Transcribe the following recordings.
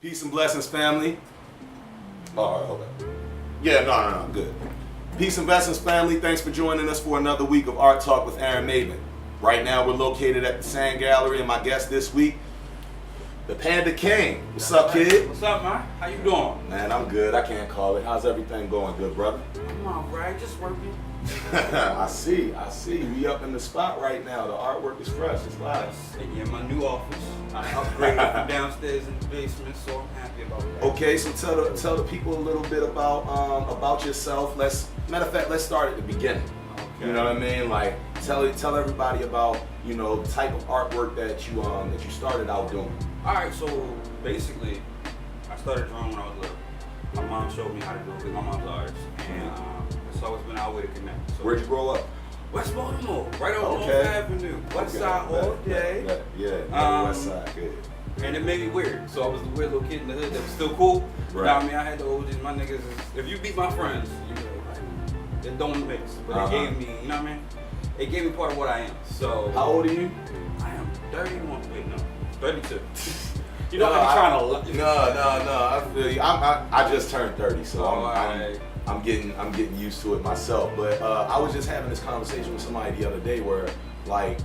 Peace and blessings, family. Oh, hold up. Yeah, no, good. Peace and blessings, family. Thanks for joining us for another week of Art Talk with Aaron Maybin. Right now, we're located at the Sand Gallery, and my guest this week, the Panda King. What's up, Kydd? What's up, man? How you doing? Man, I'm good. I can't call it. How's everything going, good brother? I'm all right. Just working. I see. We up in the spot right now. The artwork is fresh. It's live. Yeah, my new office. I upgraded from downstairs in the basement, so I'm happy about that. Okay, so tell the people a little bit about yourself. Matter of fact, let's start at the beginning. Okay. You know what I mean? Like tell everybody about the type of artwork that you started out doing. All right, so basically, I started drawing when I was little. My mom showed me how to do it because my mom's an artist, and it's always been our way to connect. So, Where'd you grow up? West Baltimore, right on North Avenue, West Side all day. Yeah, West Side, good. And it made me weird. So I was the weird little kid in the hood that was still cool. Right. You know what I mean? I had the OGs, my niggas. If you beat my friends, you know, it don't mix. But it gave me, you know what I mean? It gave me part of what I am. So how old are you? I am 31. Wait, no, 32. You know how you trying to? No. I feel you. I just turned 30, so right. I'm getting used to it myself. But I was just having this conversation with somebody the other day where, like,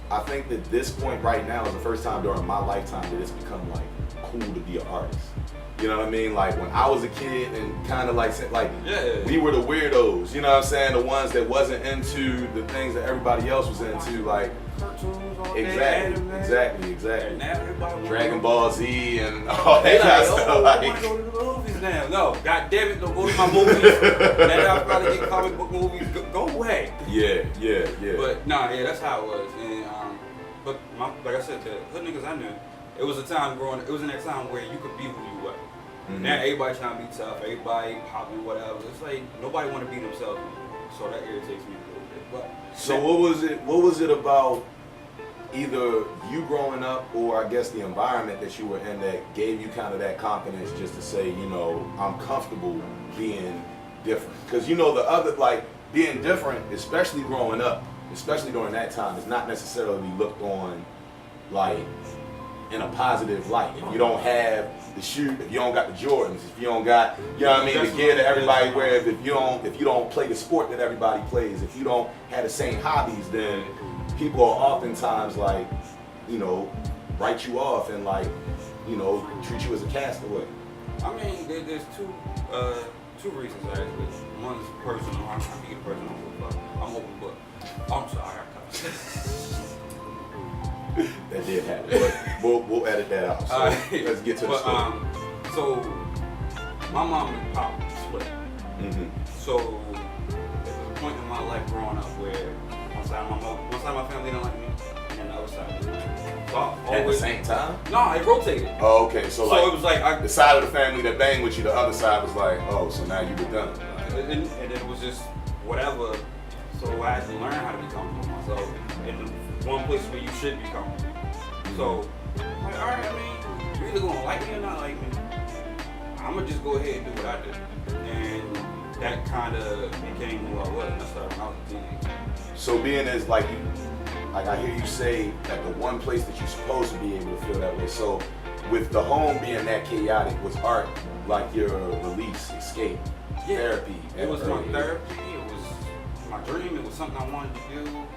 I think that this point right now is the first time during my lifetime that it's become like cool to be an artist. You know what I mean? Like when I was a kid and kind of like we were the weirdos. You know what I'm saying? The ones that wasn't into the things that everybody else was into, like cartoons all day, exactly. And now everybody Dragon Ball Z and all that kind of stuff. I want to go to the movies now. No, God damn it, don't go to my movies. Now I'll probably get comic book movies. Go away. Yeah. But that's how it was. And but like I said, the hood niggas I knew, it was a time growing. It was in that time where you could be who you were. Mm-hmm. Now everybody trying to be tough. Everybody popping whatever. It's like nobody want to be themselves anymore. So that irritates me a little bit. But so what was it about either you growing up or I guess the environment that you were in that gave you kind of that confidence just to say, I'm comfortable being different? Because the other, like, being different, especially growing up, especially during that time, is not necessarily looked on like in a positive light. If you don't have the shoe, if you don't got the Jordans, if you don't got, the gear that everybody wears, if you don't play the sport that everybody plays, if you don't have the same hobbies, then people are oftentimes like, write you off and like, treat you as a castaway. I mean, there's two reasons actually. One's personal. I can get personal. I'm open book. I'm sorry, I cut. That did happen, but we'll edit that out. So let's get to the story. So my mom and pop split. Mm-hmm. So there was a point in my life growing up where one side of my family didn't like me, and the other side didn't. So at the same time? No, it rotated. Oh, okay. So it was like the side of the family that banged with you, the other side was like, oh, so now you were done. And it was just whatever. So I had to learn how to be comfortable with myself in the one place where you should be comfortable. So I'm like, all right, I mean, you're either gonna like me or not like me. I'm gonna just go ahead and do what I do. And that kind of became who I was, and I started when I was a teenager. So being as like I hear you say that the one place that you're supposed to be able to feel that way. So with the home being that chaotic, was art like your release, escape, therapy? It was my therapy. It was my dream. It was something I wanted to do.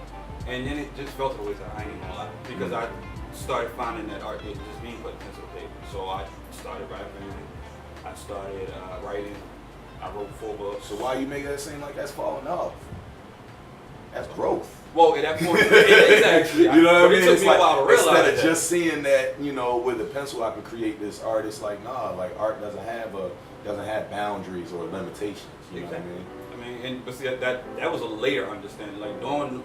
And then it just felt always I ain't gonna lie. Because I started finding that art didn't just mean putting pencil to paper. So I started rapping. I started writing. I wrote 4 books. So why you make that seem like that's falling off? That's growth. Well, at that point, it is actually. You know what I mean? It took me a while to realize instead of that. just seeing that, with a pencil I could create this art. It's like, nah, like art doesn't have boundaries or limitations. You know what I mean? But see that was a later understanding. Like going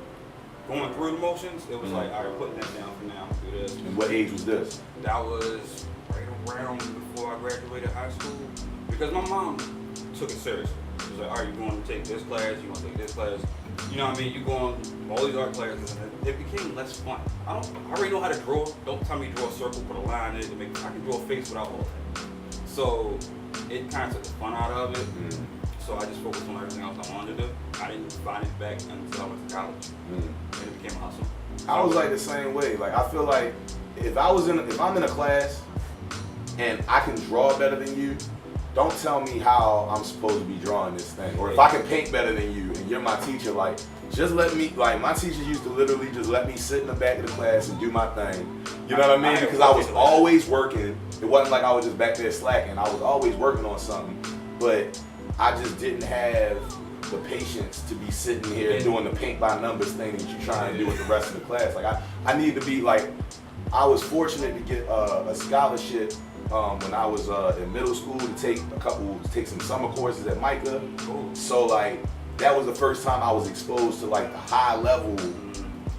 through the motions, it was like, all right, putting that down for now. Do this. And what age was this? That was right around before I graduated high school, because my mom took it seriously. She was like, all right, you're going to take this class, you're going to take this class. You know what I mean? You're going all these art classes, and it became less fun. I already know how to draw. Don't tell me draw a circle, put a line in it. I can draw a face without all that. So it kind of took the fun out of it. So I just focused on everything else I wanted to do. I didn't find it back until I went to college, and it became a hustle. I was like the same way. Like I feel like if I'm in a class and I can draw better than you, don't tell me how I'm supposed to be drawing this thing. Or if I can paint better than you and you're my teacher, like, just let me, like, my teachers used to literally just let me sit in the back of the class and do my thing. You know what I mean? Because I was always working. It wasn't like I was just back there slacking. I was always working on something. But I just didn't have the patience to be sitting here doing the paint by numbers thing that you're trying to do with the rest of the class. Like, I need to be like, I was fortunate to get a scholarship when I was in middle school to take some summer courses at Micah. So like, that was the first time I was exposed to like the high level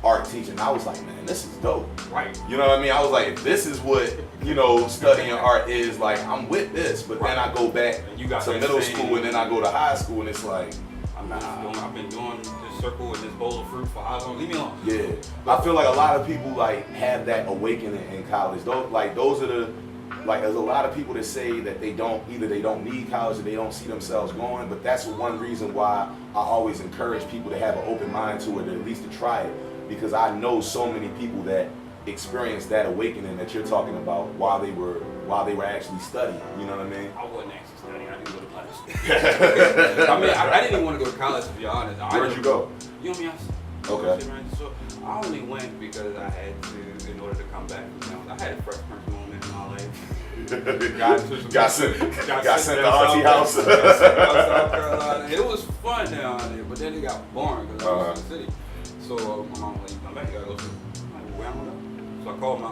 art teaching. I was like, man, this is dope. Right. You know what I mean? I was like, if this is what, you know, studying art is, like, I'm with this. But then I go back to middle school and then I go to high school and it's like, I've been doing this circle and this bowl of fruit for how long? Leave me alone. Yeah. I feel like a lot of people like have that awakening in college. Those are the, like, there's a lot of people that say that they don't need college or they don't see themselves going, but that's one reason why I always encourage people to have an open mind to it, or at least to try it, because I know so many people that experienced that awakening that you're talking about while they were actually studying. You know what I mean? I wasn't actually studying. I didn't go to college. I mean, I didn't even want to go to college, to be honest. Where'd you go? Okay. So I only went because I had to, in order to come back. You know, I had a fresh Prince moment in my life. got sent to Auntie House. South Carolina. It was fun down there, but then it got boring because I was in the city. So my mom was like, "You come back, you gotta go to." I'm like, "Where am I going?" So I called my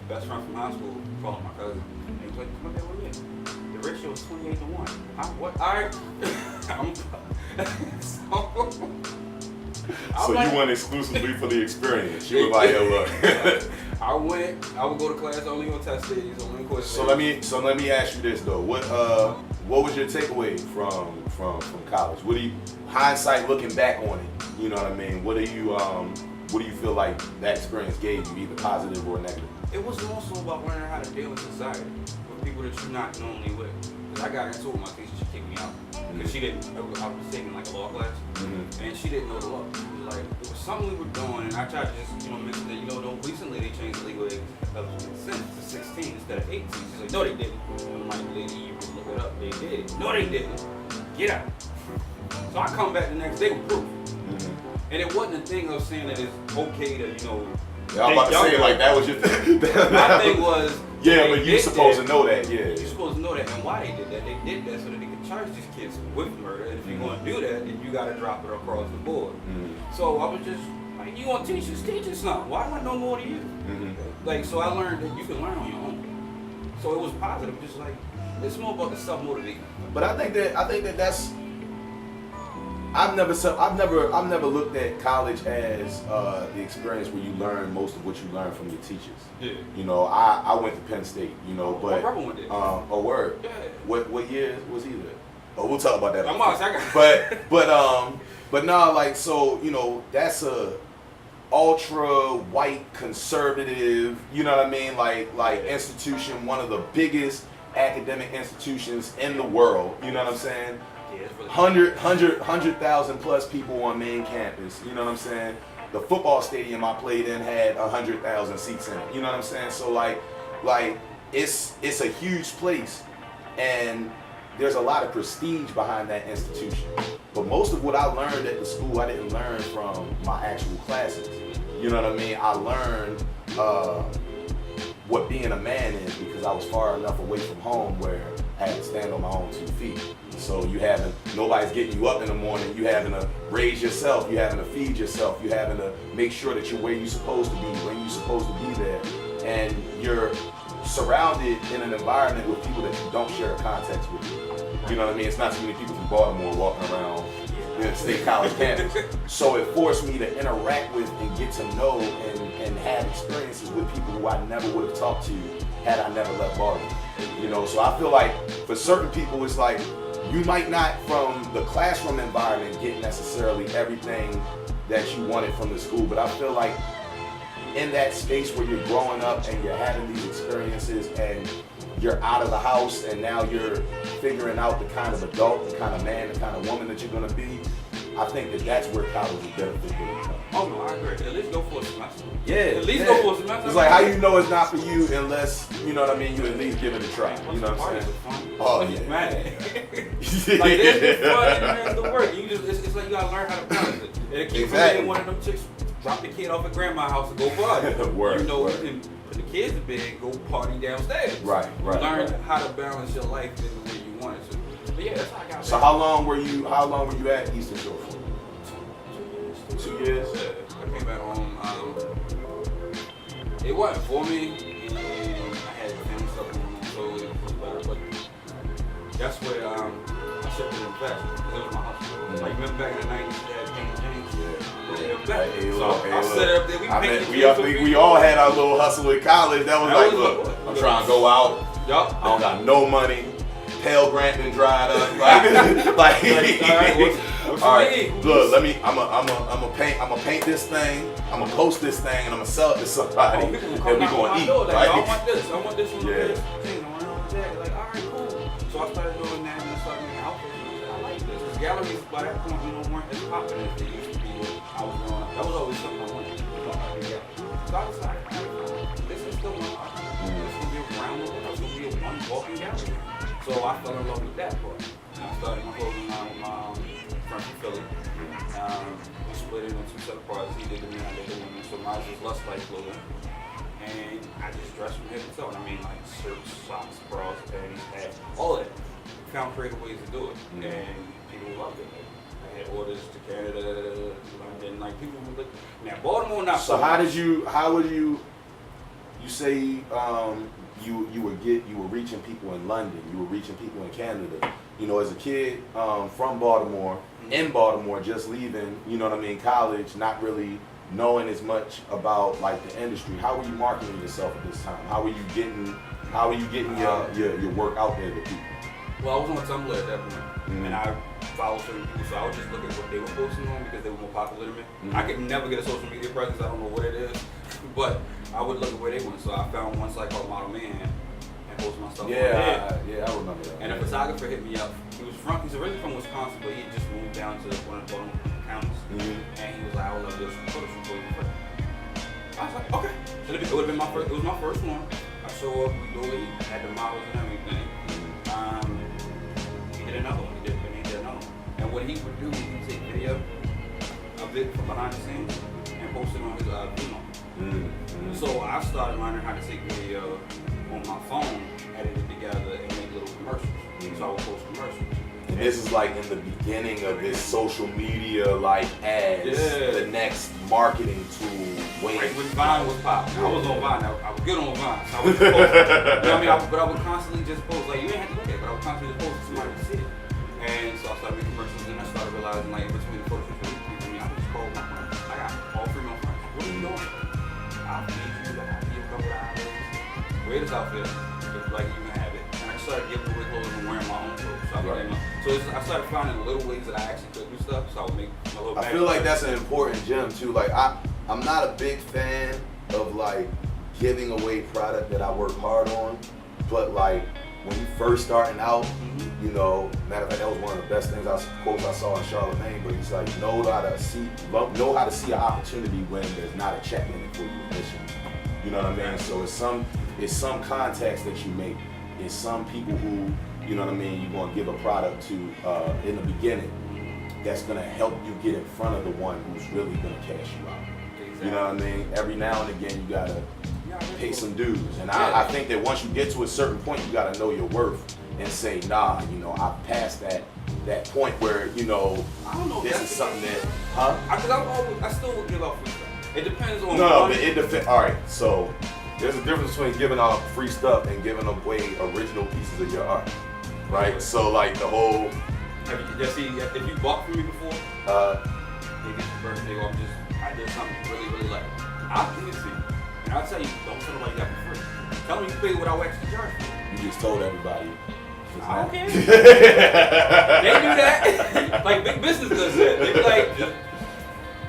best friend from high school, called my cousin, and he was like, "Come up there with me." The ratio was 28-1. What? All right. So you went exclusively for the experience. You were like, "Yo, look." I would go to class only on test days, only on course days. So let me ask you this though. What was your takeaway from college? What do you, hindsight looking back on it, you know what I mean? What do you feel like that experience gave you, either positive or negative? It was more so about learning how to deal with society with people that you're not normally with. Cause I got into it, my teacher, she kicked me out because she didn't. I was taking like a law class, and she didn't know the law. Like, it was something we were doing, and I tried to just, mention that, recently they changed the legal age of consent to 16 instead of 18. She's like, no, they didn't. And I'm like, lady, you can look it up. They did. No, they didn't. Get out. So I come back the next day with proof. And it wasn't a thing of saying that it's okay to, Yeah, I'm about to say, like, that was your thing. My thing was, yeah, but you're supposed to know that, yeah. You're supposed to know that, and why they did that. They did that so that they could charge these kids with murder, and if you're going to do that, then you got to drop it across the board. So I was just like, you want to teach us something. Why do I know more than you? Like, so I learned that you can learn on your own. So it was positive, just like, it's more about the self-motivation. But I think that that's, I've never looked at college as the experience where you learn most of what you learn from your teachers. Yeah. I went to Penn State, but my brother went there. A word. Yeah. What year was he there? Oh, we'll talk about that. But no, like, so that's a ultra white conservative, you know what I mean? Like institution, one of the biggest academic institutions in the world. You know what I'm saying? 100,000 plus people on main campus, you know what I'm saying? The football stadium I played in had 100,000 seats in it, you know what I'm saying? So like it's a huge place, and there's a lot of prestige behind that institution. But most of what I learned at the school, I didn't learn from my actual classes. You know what I mean? I learned what being a man is because I was far enough away from home where I had to stand on my own 2 feet. So nobody's getting you up in the morning, you having to raise yourself, you having to feed yourself, you having to make sure that you're where you're supposed to be, when you're supposed to be there. And you're surrounded in an environment with people that you don't share a context with. You know what I mean? It's not too many people from Baltimore walking around State College campus. So it forced me to interact with and get to know and have experiences with people who I never would have talked to had I never left Baltimore. So I feel like for certain people, it's like you might not from the classroom environment get necessarily everything that you wanted from the school, but I feel like in that space where you're growing up and you're having these experiences and you're out of the house and now you're figuring out the kind of adult, the kind of man, the kind of woman that you're gonna be, I think that's where college is benefited. Oh no, I agree. At least go for a semester. Yeah. At least go for a semester. It's like how you know it's not for you unless, you know what I mean, you at least give it a try. You know what I'm saying? Oh yeah. Man. Like it's fun and there's the work. You just it's like you gotta learn how to balance it. And it keeps from being one of them chicks drop the kid off at grandma's house and go party. Word, you know, word. you can put the kids to bed and go party downstairs. Right. Learn how to balance your life in the way you want it to. But yeah, that's how I got. So how long were you at Eastern Shore for? 2 years? Yeah, I came back home. It wasn't for me, and I had family stuff going on, so it was better. But that's where I shifted in fashion. It was my hustle. Like remember back in the '90s, they had Paint James. I set up there. We all had our little hustle in college. That was like, look, I'm trying to go out. Yup. I don't got no money. Pell Grant done dried up. All right, look, I'm gonna paint this thing. I'm gonna post this thing, and I'm gonna sell it to somebody, and we gonna eat. Like, right? I want this. I want this one. Yeah. I want that. Like, all right, cool. So I started doing that, and I started making outfits. And I like this. Because galleries by that point, weren't as popular as they used to be when I was growing up. That was always something I wanted. So I decided, this is still my art. This is gonna be around the world. It's gonna be a one walking gallery. So I fell in love with that part. And I started my clothing line with my friend from Philly. We split it into 2 separate parts. He did the men, I did the women. So mine was less like clothing. And I just dressed from head to toe. I mean, like shirts, socks, bras, panties, hats, all of that. Found creative ways to do it. And people loved it. I had orders to Canada, London, like people would look. Now, Baltimore, not so. So how would you say you were reaching people in London, you were reaching people in Canada. You know, as a kid from Baltimore, in Baltimore, just leaving, you know what I mean, college, not really knowing as much about like the industry. How were you marketing yourself at this time? How were you getting your work out there to people? Well, I was on Tumblr at that point, and I followed certain people, so I would just look at what they were posting on because they were more popular than me. I could never get a social media presence. I don't know what it is, but I would look at where they went. So I found one site called Model Man and posted my stuff on there. Yeah, I remember that. And a photographer hit me up. He's originally from Wisconsin, but he just moved down to one of the Baltimore counties. And he was like, I would love this photo shoot for you. I was like, okay. So it would have been it was my first one. I show up, we do it, had the models and everything. He did another one, he did another one. And what he would do, he would take video of it from behind the scenes and post it on his Vimeo. So I started learning how to take video on my phone, edit it together, and make little commercials. So I would post commercials. And this is like in the beginning of this social media like ads, the next marketing tool. Right when Vine was popping. I was on Vine. I was good on Vine. So I was just posting. You know what I mean? But I would constantly just post. Like, you didn't have to look at it, but I would constantly just post so somebody could see it. And so I started making commercials, and I started realizing, like, in between the photos, I just called my friends. I got all 3 of my friends. What are you doing? I'll feed you. I'll give you a couple of hours. Wear this outfit. Just like you can have it. And I started giving away clothes and wearing my own clothes. So I started finding little ways that I actually could do stuff. So I would make my little. I feel like that's an important gem too. Like I'm not a big fan of like giving away product that I work hard on, but like when you first starting out, you know, matter of fact, that was one of the best things I saw in Charlemagne. But he's like, know how to see an opportunity when there's not a check in it for you initially. You know what I mean? So it's some contacts that you make. It's some people who, you know what I mean, you're gonna give a product to in the beginning that's gonna help you get in front of the one who's really gonna cash you out. Exactly. You know what I mean? Every now and again you gotta pay some dues. And I think that once you get to a certain point, you gotta know your worth and say, nah, you know, I've passed that point where, you know, this is something that, Because I still would give out free stuff. It depends on. No, but it depends. All right, so there's a difference between giving out free stuff and giving away original pieces of your art, right? So like the whole. If you bought from me before, maybe it's your birthday or I did something you really, really like, I'll give it to you. And I'll tell you, don't tell nobody you got it for free. Tell me you paid what I extra charge for. You just told everybody. I don't care. They do that. Like big business does that. They be like,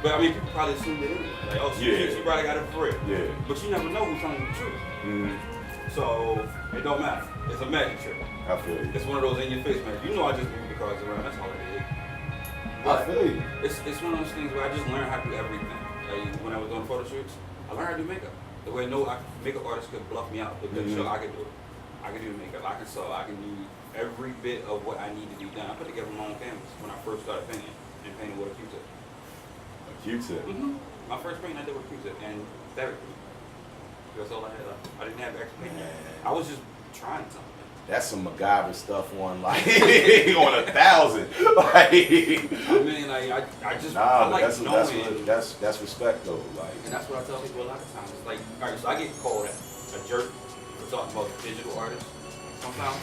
but I mean, people probably assume that anyway. Like, oh, she probably got it for free. Yeah. But you never know who's telling you the truth. So it don't matter. It's a magic trick. I feel you. It's one of those in your face, man. You know I just moved the cards around. That's all it is. I feel you. It's one of those things where I just learned how to do everything. Like when I was doing photo shoots, I learned how to do makeup. The way no makeup artist could bluff me out. They couldn't show I could do it. I can do makeup. I can sew. I can do every bit of what I need to be done. I put together my own canvas when I first started painting and painting with a Q-tip. A Q-tip. My first painting I did with Q-tip and therapy. That's all I had. I didn't have extra paint. I was just trying something. That's some MacGyver stuff on like on 1,000. Like I mean, like I just I like knowing. That's respect though. Like, and that's what I tell people a lot of times. It's like, all right, so I get called a jerk for talking about digital artists. Sometimes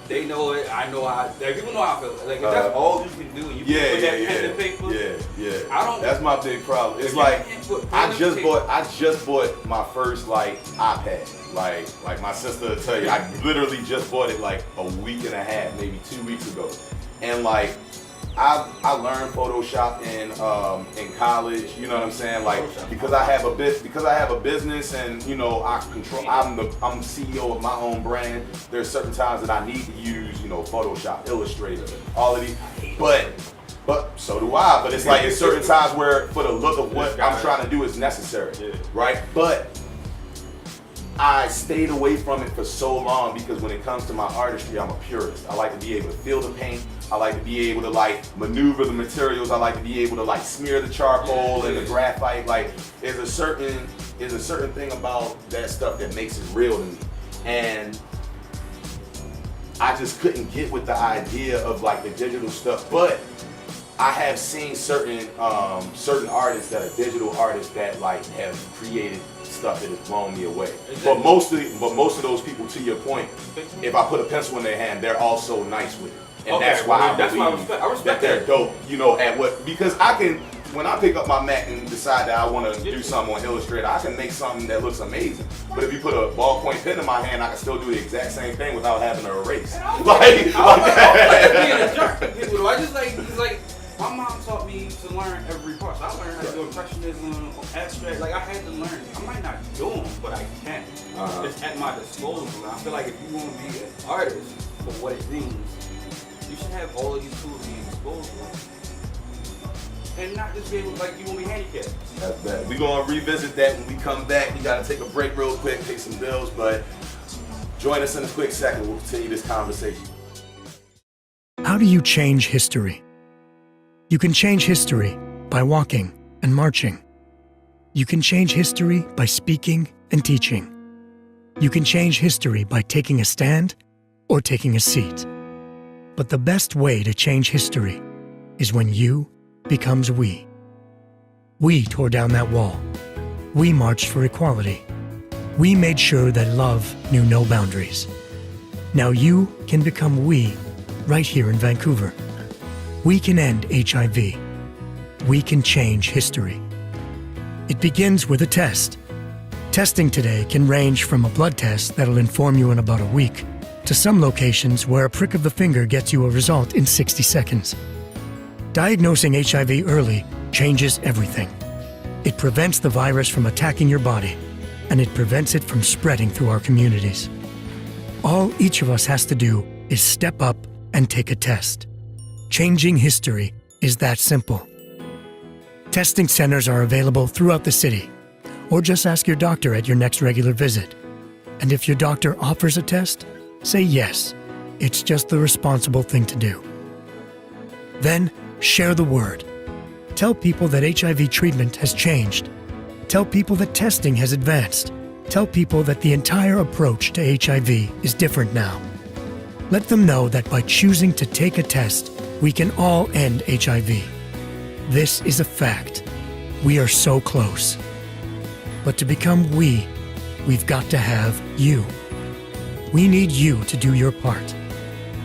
they know it. I know how. Like, people know how I feel. Like if that's all you can do, and you can put that pen and paper. Yeah. I don't. That's my big problem. It's like I just bought my first like iPad. Like my sister will tell you, I literally just bought it like a week and a half, maybe 2 weeks ago, and like I learned Photoshop in college. You know what I'm saying? Like because I have a business and you know I'm CEO of my own brand. There's certain times that I need to use Photoshop, Illustrator, all of these, but so do I. But it's like it's certain times where for the look of what I'm trying to do is necessary, right? But I stayed away from it for so long because when it comes to my artistry, I'm a purist. I like to be able to feel the paint. I like to be able to like maneuver the materials. I like to be able to like smear the charcoal and the graphite. Like there's a certain thing about that stuff that makes it real to me. And I just couldn't get with the idea of like the digital stuff. But I have seen certain artists that are digital artists that like have created stuff that has blown me away. But most of those people, to your point, if I put a pencil in their hand, they're also nice with it, and that's why I believe that they're dope. At what because when I pick up my Mac and decide that I want to do something on Illustrator, I can make something that looks amazing. But if you put a ballpoint pen in my hand, I can still do the exact same thing without having to erase. I just like. My mom taught me to learn every part. So I learned how to do impressionism, abstract. Like I had to learn. I might not do them, but I can. It's at my disposal. And I feel like if you want to be an artist for what it means, you should have all of these tools at your disposal. And not just be able like you won't be handicapped. That's bad. We're gonna revisit that when we come back. We gotta take a break real quick, pay some bills, but join us in a quick second. We'll continue this conversation. How do you change history? You can change history by walking and marching. You can change history by speaking and teaching. You can change history by taking a stand or taking a seat. But the best way to change history is when you becomes we. We tore down that wall. We marched for equality. We made sure that love knew no boundaries. Now you can become we right here in Vancouver. We can end HIV. We can change history. It begins with a test. Testing today can range from a blood test that'll inform you in about a week to some locations where a prick of the finger gets you a result in 60 seconds. Diagnosing HIV early changes everything. It prevents the virus from attacking your body, and it prevents it from spreading through our communities. All each of us has to do is step up and take a test. Changing history is that simple. Testing centers are available throughout the city, or just ask your doctor at your next regular visit. And if your doctor offers a test, say yes. It's just the responsible thing to do. Then, share the word. Tell people that HIV treatment has changed. Tell people that testing has advanced. Tell people that the entire approach to HIV is different now. Let them know that by choosing to take a test, we can all end HIV. This is a fact. We are so close. But to become we've got to have you. We need you to do your part.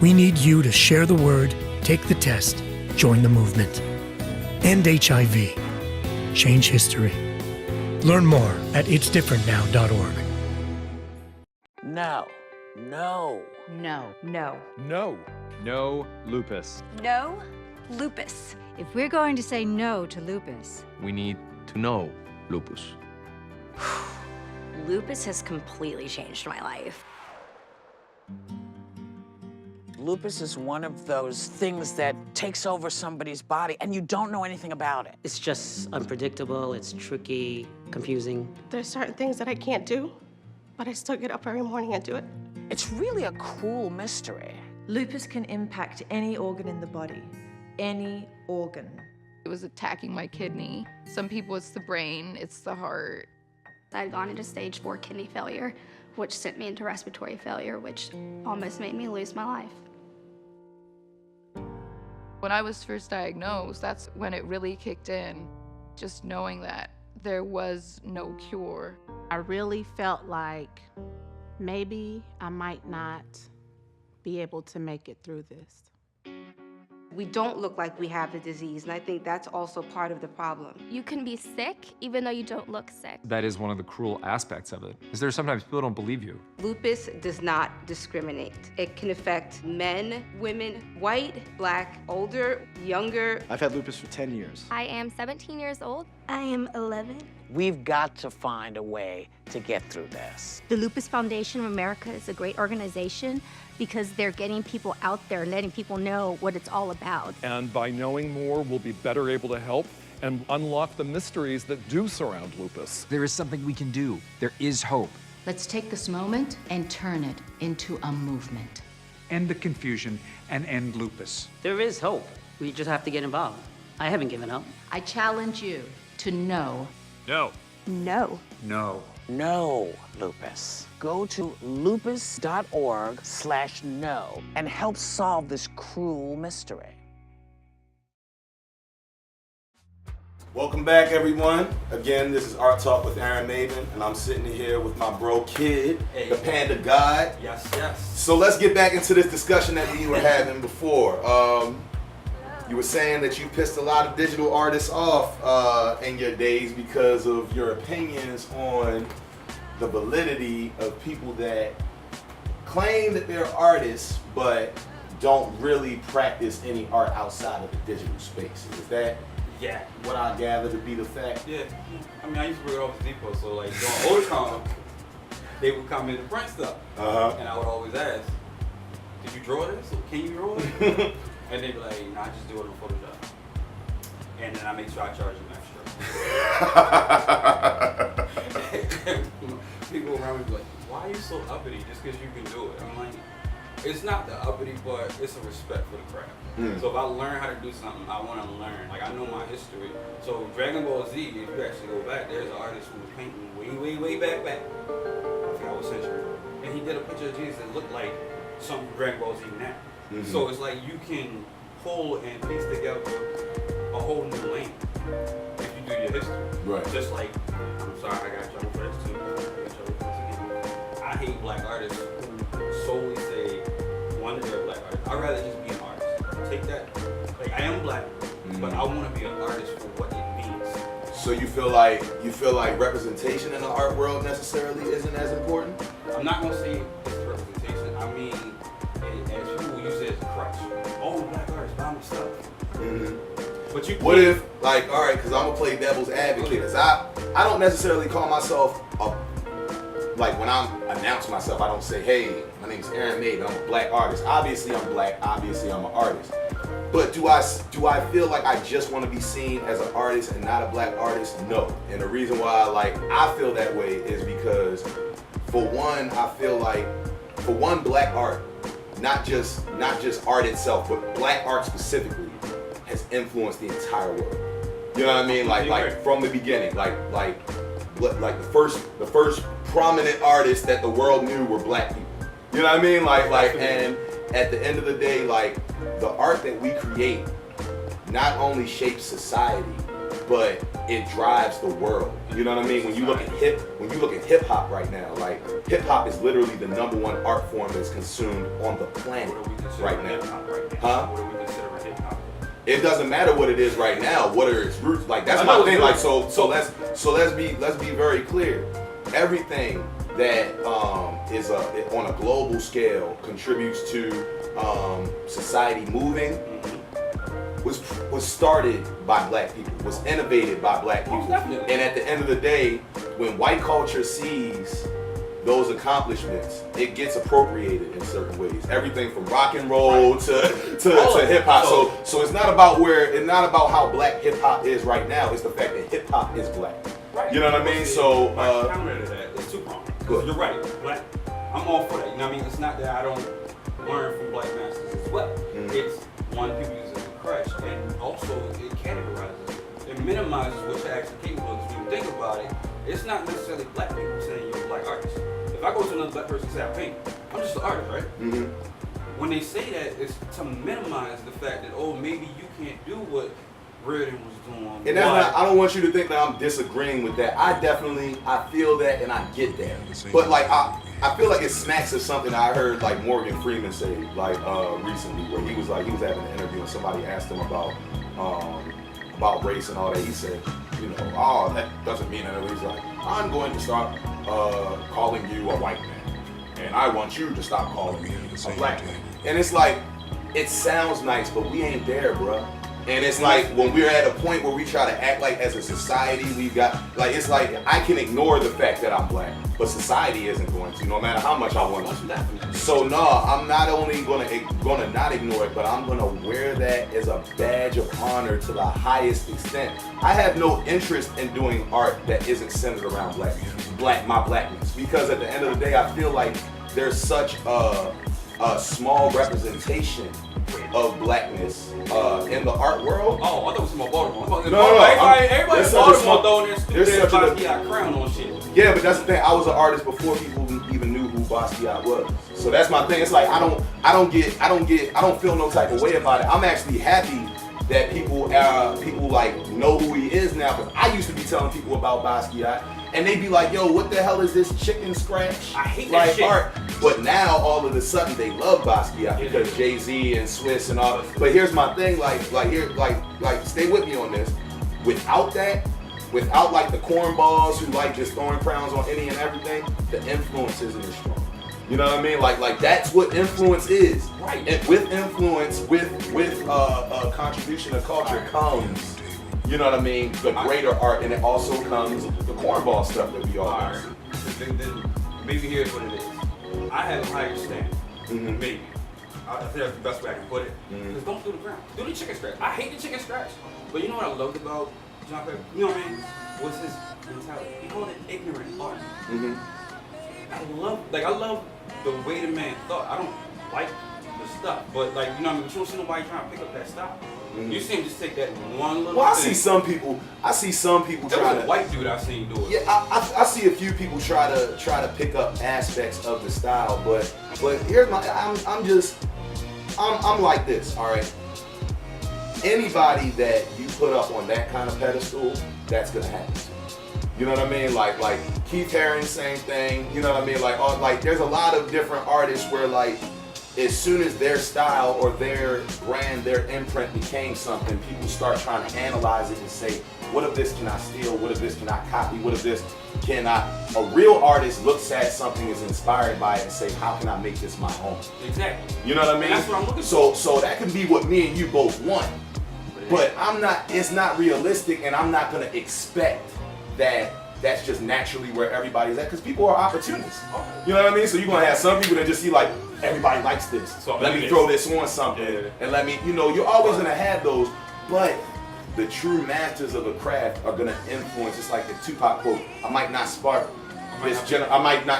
We need you to share the word, take the test, join the movement. End HIV. Change history. Learn more at itsdifferentnow.org. No. No. No. No. No. No lupus. No lupus. If we're going to say no to lupus, We need to know lupus. Lupus has completely changed my life. Lupus is one of those things that takes over somebody's body and you don't know anything about it. It's just unpredictable, it's tricky, confusing. There's certain things that I can't do, but I still get up every morning and do it. It's really a cool mystery. Lupus can impact any organ in the body, any organ. It was attacking my kidney. Some people it's the brain, it's the heart. I'd gone into stage 4 kidney failure, which sent me into respiratory failure, which almost made me lose my life. When I was first diagnosed, that's when it really kicked in, just knowing that there was no cure. I really felt like maybe I might not be able to make it through this. We don't look like we have the disease, and I think that's also part of the problem. You can be sick even though you don't look sick. That is one of the cruel aspects of it, is there sometimes people don't believe you. Lupus does not discriminate. It can affect men, women, white, black, older, younger. I've had lupus for 10 years. I am 17 years old. I am 11. We've got to find a way to get through this. The Lupus Foundation of America is a great organization because they're getting people out there and letting people know what it's all about. And by knowing more, we'll be better able to help and unlock the mysteries that do surround lupus. There is something we can do. There is hope. Let's take this moment and turn it into a movement. End the confusion and end lupus. There is hope. We just have to get involved. I haven't given up. I challenge you to know. No. No. No. No lupus. Go to lupus.org/no and help solve this cruel mystery. Welcome back, everyone. Again, this is Art Talk with Aaron Maybin, and I'm sitting here with my bro Kydd, the Panda God. Yes, yes. So let's get back into this discussion that we were having before. You were saying that you pissed a lot of digital artists off in your days because of your opinions on the validity of people that claim that they're artists but don't really practice any art outside of the digital space. Is that what I gather to be the fact? Yeah. I mean, I used to work at Office Depot, so like during overtime, they would come in to print stuff. And I would always ask, did you draw this? Or can you draw it? And they'd be like, nah, I just do it on Photoshop. And then I make sure I charge them extra. People around me be like, why are you so uppity just because you can do it? I'm like, it's not the uppity, but it's a respect for the craft. So if I learn how to do something, I want to learn. Like, I know my history. So Dragon Ball Z, if you actually go back, there's an artist who was painting way back. I forgot what century. And he did a picture of Jesus that looked like something from Dragon Ball Z now. So it's like you can pull and piece together a whole new lane if you do your history. Right. Just like, I'm sorry, I got trouble for this too. I hate black artists who solely say one they're a black artist. I'd rather just be an artist. Take that. Like, I am black, but I want to be an artist for what it means. So you feel like representation in the art world necessarily isn't as important? I'm not gonna say it's representation. I mean, as people use it as a crutch. Oh, black artists, buy my stuff. But you. What if, like, all right, because I'm gonna play devil's advocate. Cause I don't necessarily call myself like when I announce myself, I don't say, hey, my name is Aaron Maybin, I'm a black artist. Obviously I'm black, obviously I'm an artist. But do I feel like I just want to be seen as an artist and not a black artist? No. And the reason why I feel that way is because, for one, I feel like, for one, black art, not just art itself, but black art specifically, has influenced the entire world. You know what I mean? Like from the beginning, like the first prominent artists that the world knew were black people. You know what I mean? And at the end of the day, like, the art that we create not only shapes society, but it drives the world. You know what I mean? When you look at hip hop right now, like, hip hop is literally the #1 art form that's consumed on the planet right now. Huh? What do we consider hip hop? It doesn't matter what it is right now. What are its roots? Like, that's my thing. Like, so let's be very clear. Everything that is on a global scale contributes to society moving was started by black people, was innovated by black people. And at the end of the day, when white culture sees those accomplishments, it gets appropriated in certain ways. Everything from rock and roll to hip hop. So it's not about how black hip hop is right now. It's the fact that hip hop is black. Right. You know what I mean? So counter to that, it's two-pronged. Good. You're right. Black, I'm all for that. You know what I mean? It's not that I don't learn from black masters as well. It's one, people use it as a crutch, and also it categorizes. It minimizes what you're actually capable of. If you think about it, it's not necessarily black people saying you're a black artist. If I go to another black person and say I paint, I'm just an artist, right? When they say that, it's to minimize the fact that, oh, maybe you can't do what Reardon was doing. And that's not, I don't want you to think that I'm disagreeing with that. I feel that and I get that. But like I feel like it smacks of something I heard like Morgan Freeman say like recently, where he was having an interview and somebody asked him about race and all that. He said, you know, oh, that doesn't mean anything. He's like, I'm going to stop calling you a white man, and I want you to stop calling me a black man. And it's like, it sounds nice, but we ain't there, bruh. And it's like when we're at a point where we try to act like as a society we've got, like, it's like I can ignore the fact that I'm black, but society isn't going to, no matter how much I want to. So no, I'm not only gonna not ignore it, but I'm gonna wear that as a badge of honor to the highest extent. I have no interest in doing art that isn't centered around my blackness, because at the end of the day, I feel like there's such a small representation of blackness in the art world. Oh, I thought it was from Baltimore. No. Everybody in Baltimore throwing their stupid Basquiat crown on shit. Yeah, but that's the thing. I was an artist before people even knew who Basquiat was. So that's my thing. It's like I don't feel no type of way about it. I'm actually happy that people like know who he is now. Because I used to be telling people about Basquiat, and they'd be like, "Yo, what the hell is this chicken scratch?" I hate that like shit. Art. But now all of a sudden they love Basquiat because Jay-Z and Swiss and all. But here's my thing, like stay with me on this. Without that, without like the cornballs who like just throwing crowns on any and everything, the influence isn't as strong. You know what I mean? Like that's what influence is. Right. And with influence, with contribution to culture comes, you know what I mean, the greater art, and it also comes the cornball stuff that we all do. Then maybe here's what it is. I have a higher standard. Maybe. I think that's the best way I can put it. Because don't do the ground. Do the chicken scratch. I hate the chicken scratch. But you know what I loved about John Pepper? You know what I mean? Was his mentality. He called it ignorant art. I love the way the man thought. I don't like the stuff, but like, you know what I mean? But you don't see nobody trying to pick up that style. You see him just take that one little Well, I thing. see some people There try was a white dude I seen do it. Yeah, I see a few people try to pick up aspects of the style, but here's my I'm like this, all right. Anybody that you put up on that kind of pedestal, that's gonna happen. You know what I mean? Like Keith Haring, same thing. You know what I mean? Like there's a lot of different artists where like, as soon as their style or their brand, their imprint became something, people start trying to analyze it and say, what of this can I steal? What of this can I copy? What of this can I? A real artist looks at something, is inspired by it, and say, how can I make this my own? Exactly. You know what I mean? That's what I'm looking for. So that can be what me and you both want. But it's not realistic, and I'm not gonna expect that that's just naturally where everybody's at, because people are opportunists. You know what I mean? So you're gonna have some people that just see like, everybody likes this. So let me throw this on something. And let me, you're always gonna have those, but the true masters of a craft are gonna influence. It's like the Tupac quote, I might not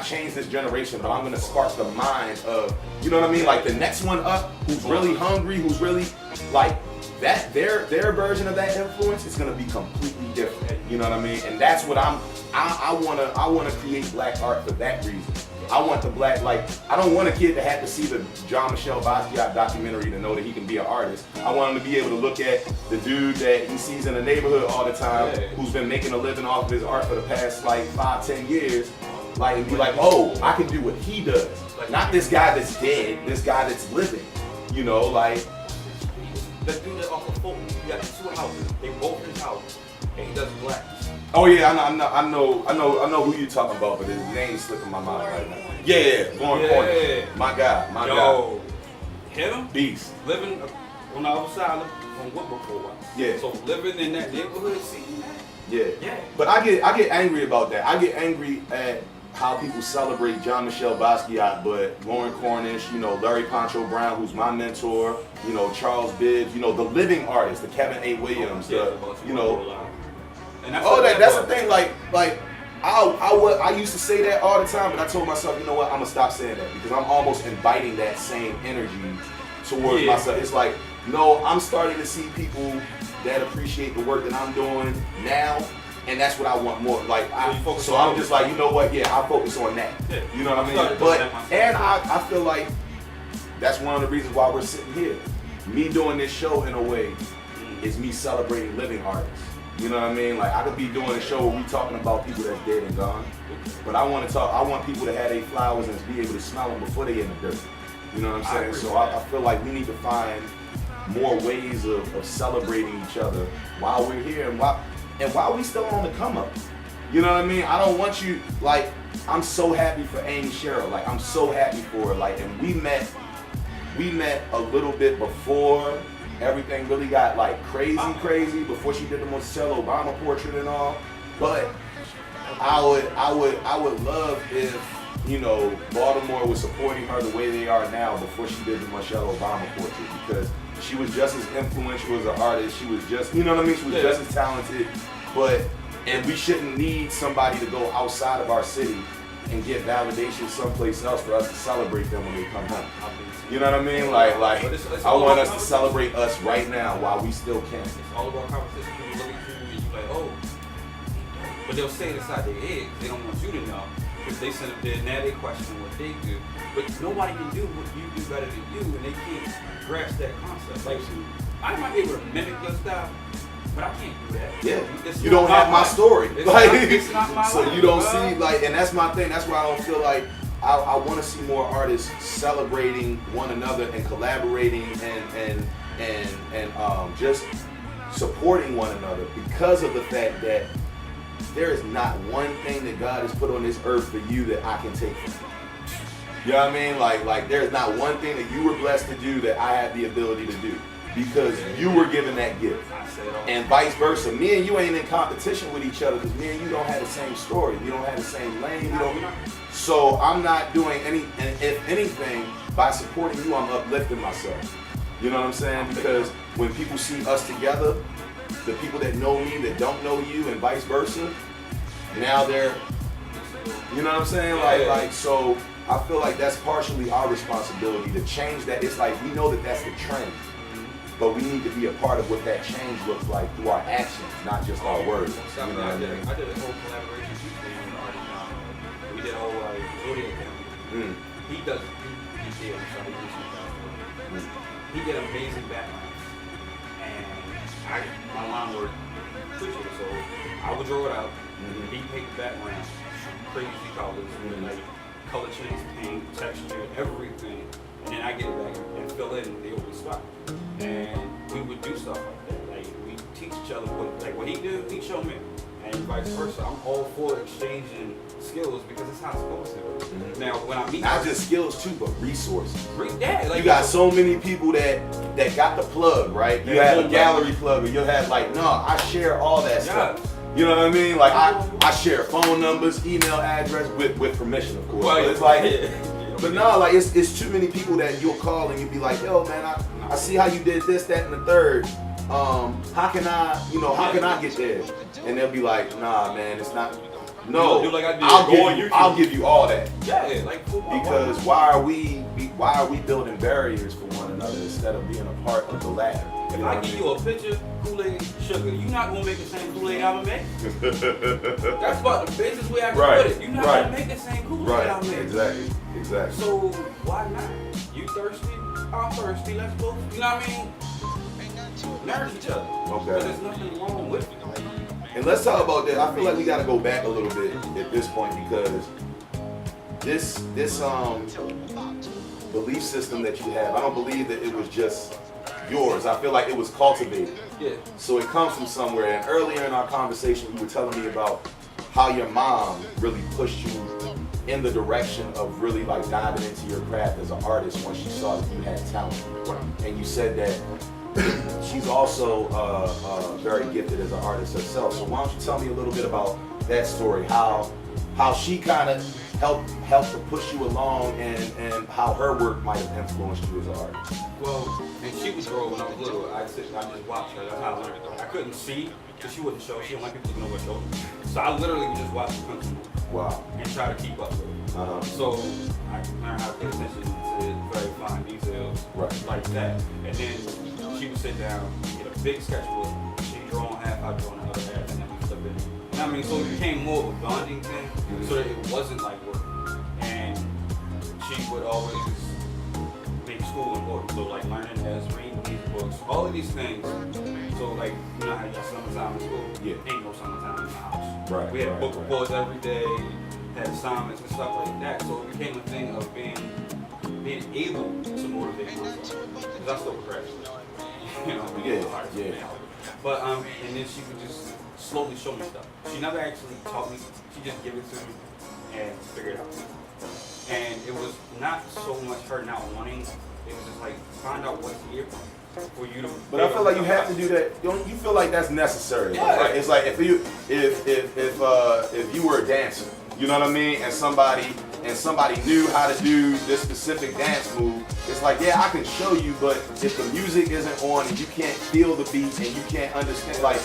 change this generation, but I'm gonna spark the mind of, you know what I mean? Like the next one up, who's really hungry, who's really like, that their version of that influence is gonna be completely different. You know what I mean? And that's what I wanna create black art for that reason. I want the black, like, I don't want a kid to have to see the Jean-Michel Basquiat documentary to know that he can be an artist. I want him to be able to look at the dude that he sees in the neighborhood all the time, who's been making a living off of his art for the past like 5-10 years, like, and be like, oh, I can do what he does. Not this guy that's dead, this guy that's living. You know, like, the dude that off of Fulton, he got 2 houses. They both his houses, and he does black. oh yeah, I know who you're talking about, but his name's slipping my mind right now. Yeah, Lauren Cornish. My guy. Him? Beast. Living on the other side on Woodbrook for a while. Yeah. So living in that neighborhood, seeing that. Yeah. But I get angry about that. I get angry at how people celebrate John Michelle Basquiat, but Lauren Cornish, you know, Larry Poncho Brown, who's my mentor, you know, Charles Bibbs, you know, the living artists, the Kevin A. Williams, the, you know. That's the thing. Like I used to say that all the time, but I told myself, you know what, I'm gonna stop saying that because I'm almost inviting that same energy towards myself. It's like, no, I'm starting to see people that appreciate the work that I'm doing now. And that's what I want more. Like, so I'm just like, you know what? Yeah, I'll focus on that. You know what I mean? But and I feel like that's one of the reasons why we're sitting here. Me doing this show in a way is me celebrating living artists. You know what I mean? Like, I could be doing a show where we talking about people that's dead and gone, but I want people to have their flowers and be able to smell them before they in the dirt. You know what I'm saying? So I feel like we need to find more ways of celebrating each other while we're here and while we still on the come up. You know what I mean? I don't want you, like, I'm so happy for Amy Sherrill. Like, I'm so happy for her. Like, and we met a little bit before everything really got like crazy before she did the Michelle Obama portrait and all. But I would love if, you know, Baltimore was supporting her the way they are now before she did the Michelle Obama portrait, because she was just as influential as an artist. She was just, you know what I mean? She was just as talented. And we shouldn't need somebody to go outside of our city and get validation someplace else for us to celebrate them when they come home. You know what I mean? Like I want us to celebrate us right now while we still can. It's all about conversation. People look at you and you're like, oh. But they'll say it inside their head. They don't want you to know. Because they sit up there, now they question what they do. But nobody can do what you do better than you, and they can't grasp that concept. Like, I might be able to mimic your style, but I can't do that. Yeah, you don't have my story. It's not my so life, you don't see, like, and that's my thing. That's why I don't feel like I want to see more artists celebrating one another and collaborating and just supporting one another, because of the fact that there is not one thing that God has put on this earth for you that I can take from you. You know what I mean? Like there's not one thing that you were blessed to do that I have the ability to do, because you were given that gift. And vice versa. Me and you ain't in competition with each other, because me and you don't have the same story. We don't have the same lane. So I'm not doing if anything, by supporting you, I'm uplifting myself. You know what I'm saying? Because when people see us together, the people that know me that don't know you, and vice versa, now they're, you know what I'm saying? Like so I feel like that's partially our responsibility to change that. It's like we know that that's the trend, but we need to be a part of what that change looks like through our actions, not just our words. You know what I mean? I did a whole collaboration with an artist. We did a whole Zodiac camera. He does it. He did. So he did amazing backgrounds, and my line were preacher, so I would draw it out. He paint the background, crazy colors, like color change, paint, texture, everything, and then I get it back and fill in the open spot. And we would do stuff like that. Like, we teach each other what he did, he showed me, and vice versa. I'm all for exchanging skills, because it's how it's supposed to be. Now, when I meet not just skills too, but resources. Yeah, you got so many people that got the plug, right? You have a gallery plug, or you'll have I share all that stuff. You know what I mean? Like I share phone numbers, email address with permission, of course. But it's like, but no, like it's too many people that you'll call and you'll be like, yo, man, I see how you did this, that, and the third. How can I get there? And they'll be like, nah, man, it's not. No, I'll give you all that. Yeah, like because why are we building barriers for one another instead of being a part of the ladder? If I give you a picture, Kool-Aid, sugar, you're not gonna make the same Kool-Aid I'm gonna make. That's about the business way I can put it. You're not gonna make the same Kool-Aid I'm making. Exactly. So why not? You thirsty? I'm thirsty. Let's both. You know what I mean? Nourish each other. Okay. But there's nothing wrong with it. And let's talk about that. I feel like we got to go back a little bit at this point, because this belief system that you have, I don't believe that it was just yours. I feel like it was cultivated. Yeah. So it comes from somewhere. And earlier in our conversation, you were telling me about how your mom really pushed you in the direction of really like diving into your craft as an artist once she saw that you had talent. And you said that she's also very gifted as an artist herself. So why don't you tell me a little bit about that story? How she kind of helped to push you along, and how her work might have influenced you as an artist? Well, and she was girl when I was little. I just watched her. That's how I learned. I couldn't see because she wouldn't show. She didn't like people to know what showed. So I literally would just watch the pencil move. Wow. And try to keep up with it. So I learned how to pay attention to very fine details like that. And then she would sit down, get a big sketchbook. She'd draw on half, I'd draw on the other half, and then we flip it. You know what I mean? So it became more of a bonding thing, so that it wasn't like work. And she would always make school important. So like learning as reading these books, all of these things. So like, you know how you got summertime in school? Yeah. Ain't no summertime in my house. Right. We had book reports every day, had assignments and stuff like that. So it became a thing of being able to motivate myself. Because I still procrastinate. You know, yeah. But and then she would just slowly show me stuff. She never actually taught me. She just gave it to me and figured it out. And it was not so much her not wanting. It was just like find out what's here for you to. But I feel like you have to do that. You feel like that's necessary. Yeah. Right? It's like if you were a dancer, you know what I mean, and somebody knew how to do this specific dance move, it's like, yeah, I can show you, but if the music isn't on and you can't feel the beat and you can't understand, like,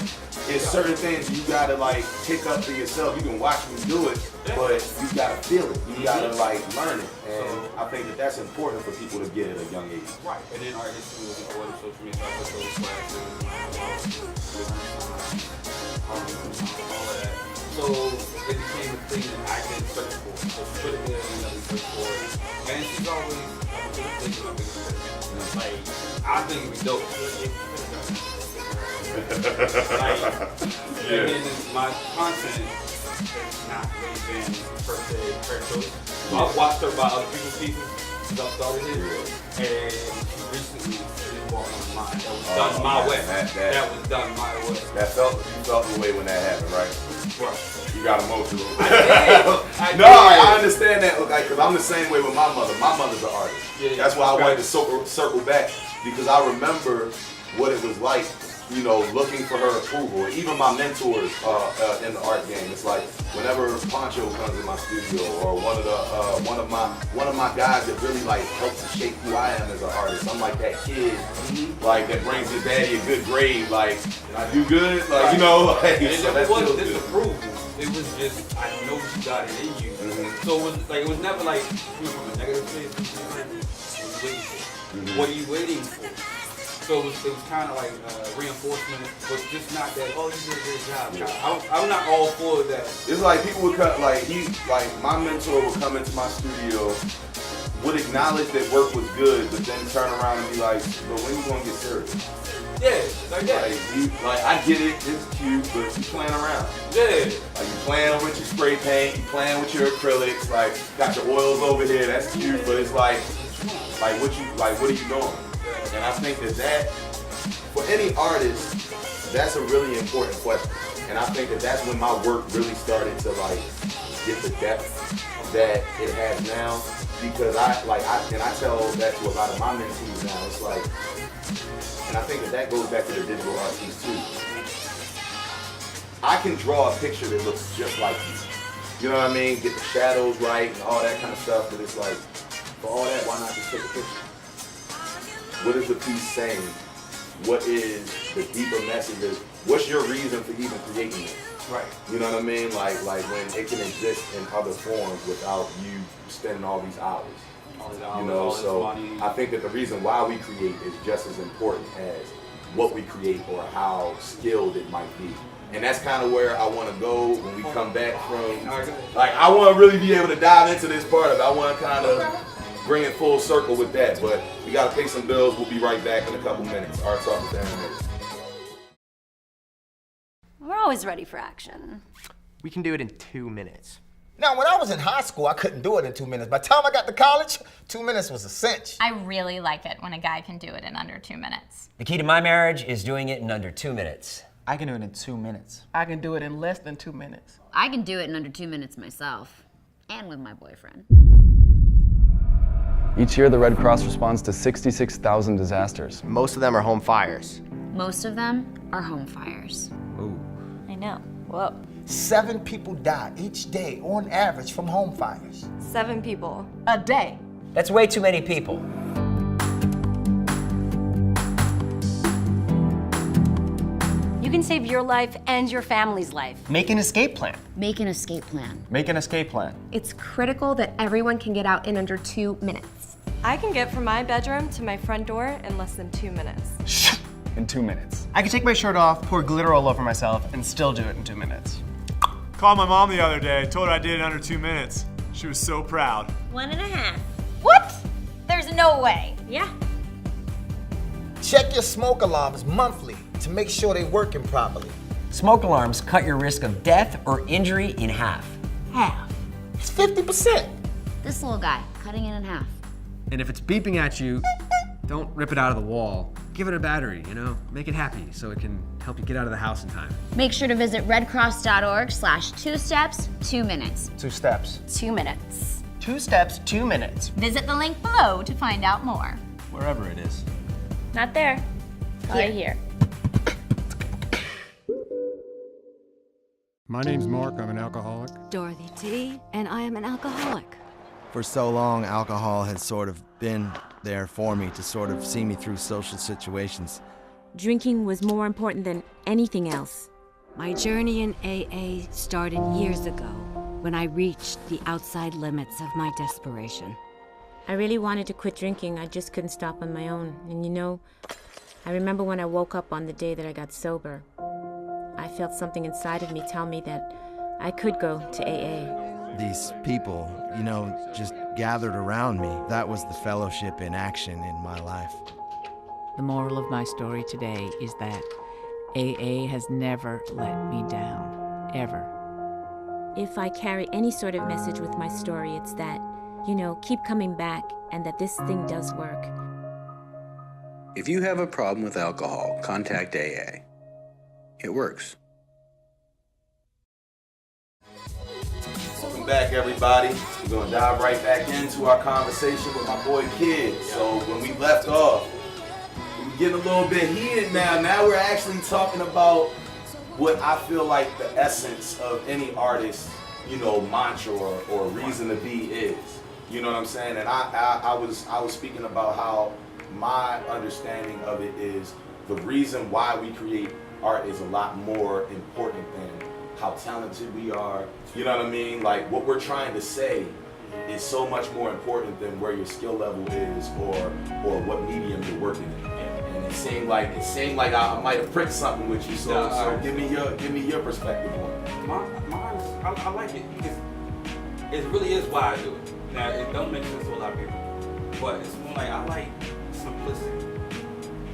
it's certain things you gotta like pick up for yourself. You can watch me do it, but you gotta feel it. You gotta like learn it, and I think that that's important for people to get at a young age. Right, and then art history was important, social media, so I took those classes, all of that. So it became a thing that I did search for. So she put it there and I search for it. And she's always my biggest critic. Like, I think it was dope. Like, and then my content has not really been per se her choice. So I've watched her by other people's pieces since I started here. And she recently did Walk on Mine. That was done my way. That was done my way. You felt the way when that happened, right? Right. You got emotional. I did. No, I understand that, like, because I'm the same way with my mother. My mother's an artist. Yeah, that's why I wanted to circle back, because I remember what it was like, you know, looking for her approval. Even my mentors in the art game. It's like whenever Poncho comes in my studio, or one of my guys that really like helps to shape who I am as an artist. I'm like that kid, like that brings his daddy a good grade. Like, I do good, like, you know. Like, and so it wasn't disapproval. It was just, I know you got it in you. So it was never like from a negative place. What are you waiting for? So it was kind of like reinforcement, but just not that, oh, you did a great job. Yeah. I'm not all for that. It's like people would cut, like my mentor would come into my studio, would acknowledge that work was good, but then turn around and be like, but when you gonna get serious? Yeah, like that. Like I get it, it's cute, but you playing around. Yeah. Like you playing with your spray paint, you playing with your acrylics, like got your oils over here, that's cute, but it's like what are you doing? And I think that for any artist, that's a really important question. And I think that's when my work really started to like get the depth that it has now. Because I tell that to a lot of my mentees now. It's like, and I think that goes back to the digital art piece too. I can draw a picture that looks just like you. You know what I mean? Get the shadows right and all that kind of stuff. But it's like, for all that, why not just take a picture? What is the piece saying? What is the deeper message? What's your reason for even creating it? Right. You know what I mean? Like when it can exist in other forms without you spending all these hours. You know, so I think that the reason why we create is just as important as what we create or how skilled it might be. And that's kind of where I want to go when we come back from. Like, I want to really be able to dive into this part of it. I want to kind of bring it full circle with that. But we got to pay some bills. We'll be right back in a couple minutes. Art Talk with Aaron Maybin. We're always ready for action. We can do it in 2 minutes. Now, when I was in high school, I couldn't do it in 2 minutes. By the time I got to college, 2 minutes was a cinch. I really like it when a guy can do it in under 2 minutes. The key to my marriage is doing it in under 2 minutes. I can do it in 2 minutes. I can do it in less than 2 minutes. I can do it in under 2 minutes myself, and with my boyfriend. Each year, the Red Cross responds to 66,000 disasters. Most of them are home fires. Most of them are home fires. Ooh. I know. Whoa. 7 people die each day on average from home fires. 7 people a day. That's way too many people. You can save your life and your family's life. Make an escape plan. Make an escape plan. Make an escape plan. It's critical that everyone can get out in under 2 minutes. I can get from my bedroom to my front door in less than 2 minutes. In 2 minutes. I could take my shirt off, pour glitter all over myself, and still do it in 2 minutes. Called my mom the other day, told her I did it in under 2 minutes. She was so proud. 1.5. What? There's no way. Yeah. Check your smoke alarms monthly to make sure they're working properly. Smoke alarms cut your risk of death or injury in half. Half. It's 50%. This little guy, cutting it in half. And if it's beeping at you, don't rip it out of the wall. Give it a battery, you know? Make it happy so it can help you get out of the house in time. Make sure to visit redcross.org/2steps, 2 minutes. 2 steps. 2 minutes. 2 steps, 2 minutes. Visit the link below to find out more. Wherever it is. Not there. Right here. My name's Mark, I'm an alcoholic. Dorothy T, and I am an alcoholic. For so long, alcohol has sort of been there for me to sort of see me through social situations. Drinking was more important than anything else. My journey in AA started years ago when I reached the outside limits of my desperation. I really wanted to quit drinking, I just couldn't stop on my own. And you know, I remember when I woke up on the day that I got sober. I felt something inside of me tell me that I could go to AA. These people, you know, just gathered around me. That was the fellowship in action in my life. The moral of my story today is that AA has never let me down, ever. If I carry any sort of message with my story, it's that, you know, keep coming back and that this thing does work. If you have a problem with alcohol, contact AA. It works. Welcome back, everybody. We're going to dive right back into our conversation with my boy Kydd. So when we left off, we were getting a little bit heated now. Now we're actually talking about what I feel like the essence of any artist, you know, mantra or reason to be is. You know what I'm saying? And I was speaking about how my understanding of it is the reason why we create art is a lot more important than how talented we are. You know what I mean? Like what we're trying to say is so much more important than where your skill level is or what medium you're working in. And it seemed like I might have pricked something with you. So give me your perspective on it. I like it because it really is why I do it. Now it don't make sense to a lot of people, but it's more like I like simplicity,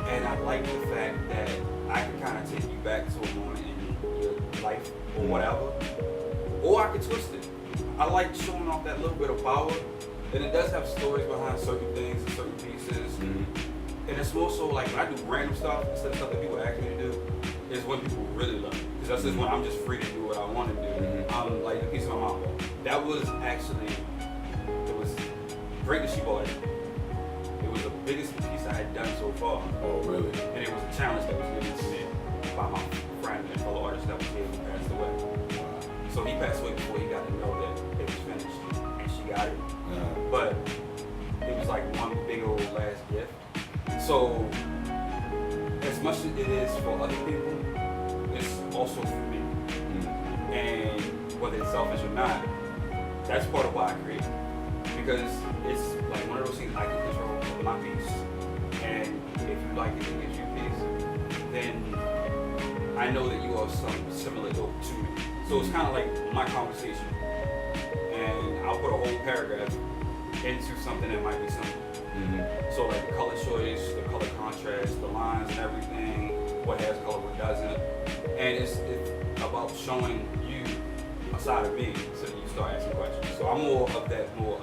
and I like the fact that I can kind of take you back to a moment in your life or whatever, or I can twist it. I like showing off that little bit of power, and it does have stories behind certain things and certain pieces. And it's more so like when I do random stuff instead of stuff that people ask me to do, is when people really love it. Because that's just when I'm just free to do what I want to do. Like the piece of my mom. That was actually, it was great that she bought it. It was the biggest piece I had done so far. Oh, really? And it was a challenge that was given to me by my friend and fellow artist that was here who passed away. So he passed away before he got to know that it was finished, and she got it. But it was like one big old last gift. So as much as it is for other people, it's also for me. And whether it's selfish or not, that's part of why I create. Because it's like one of those things I can control my piece. And if you like it and gives you peace, then I know that you are some similar to me. So it's kind of like my conversation. And I'll put a whole paragraph into something that might be simple. So like the color choice, the color contrast, the lines and everything, what has color, what doesn't. And it's about showing you a side of me so that you start asking questions. So I'm more of that, I want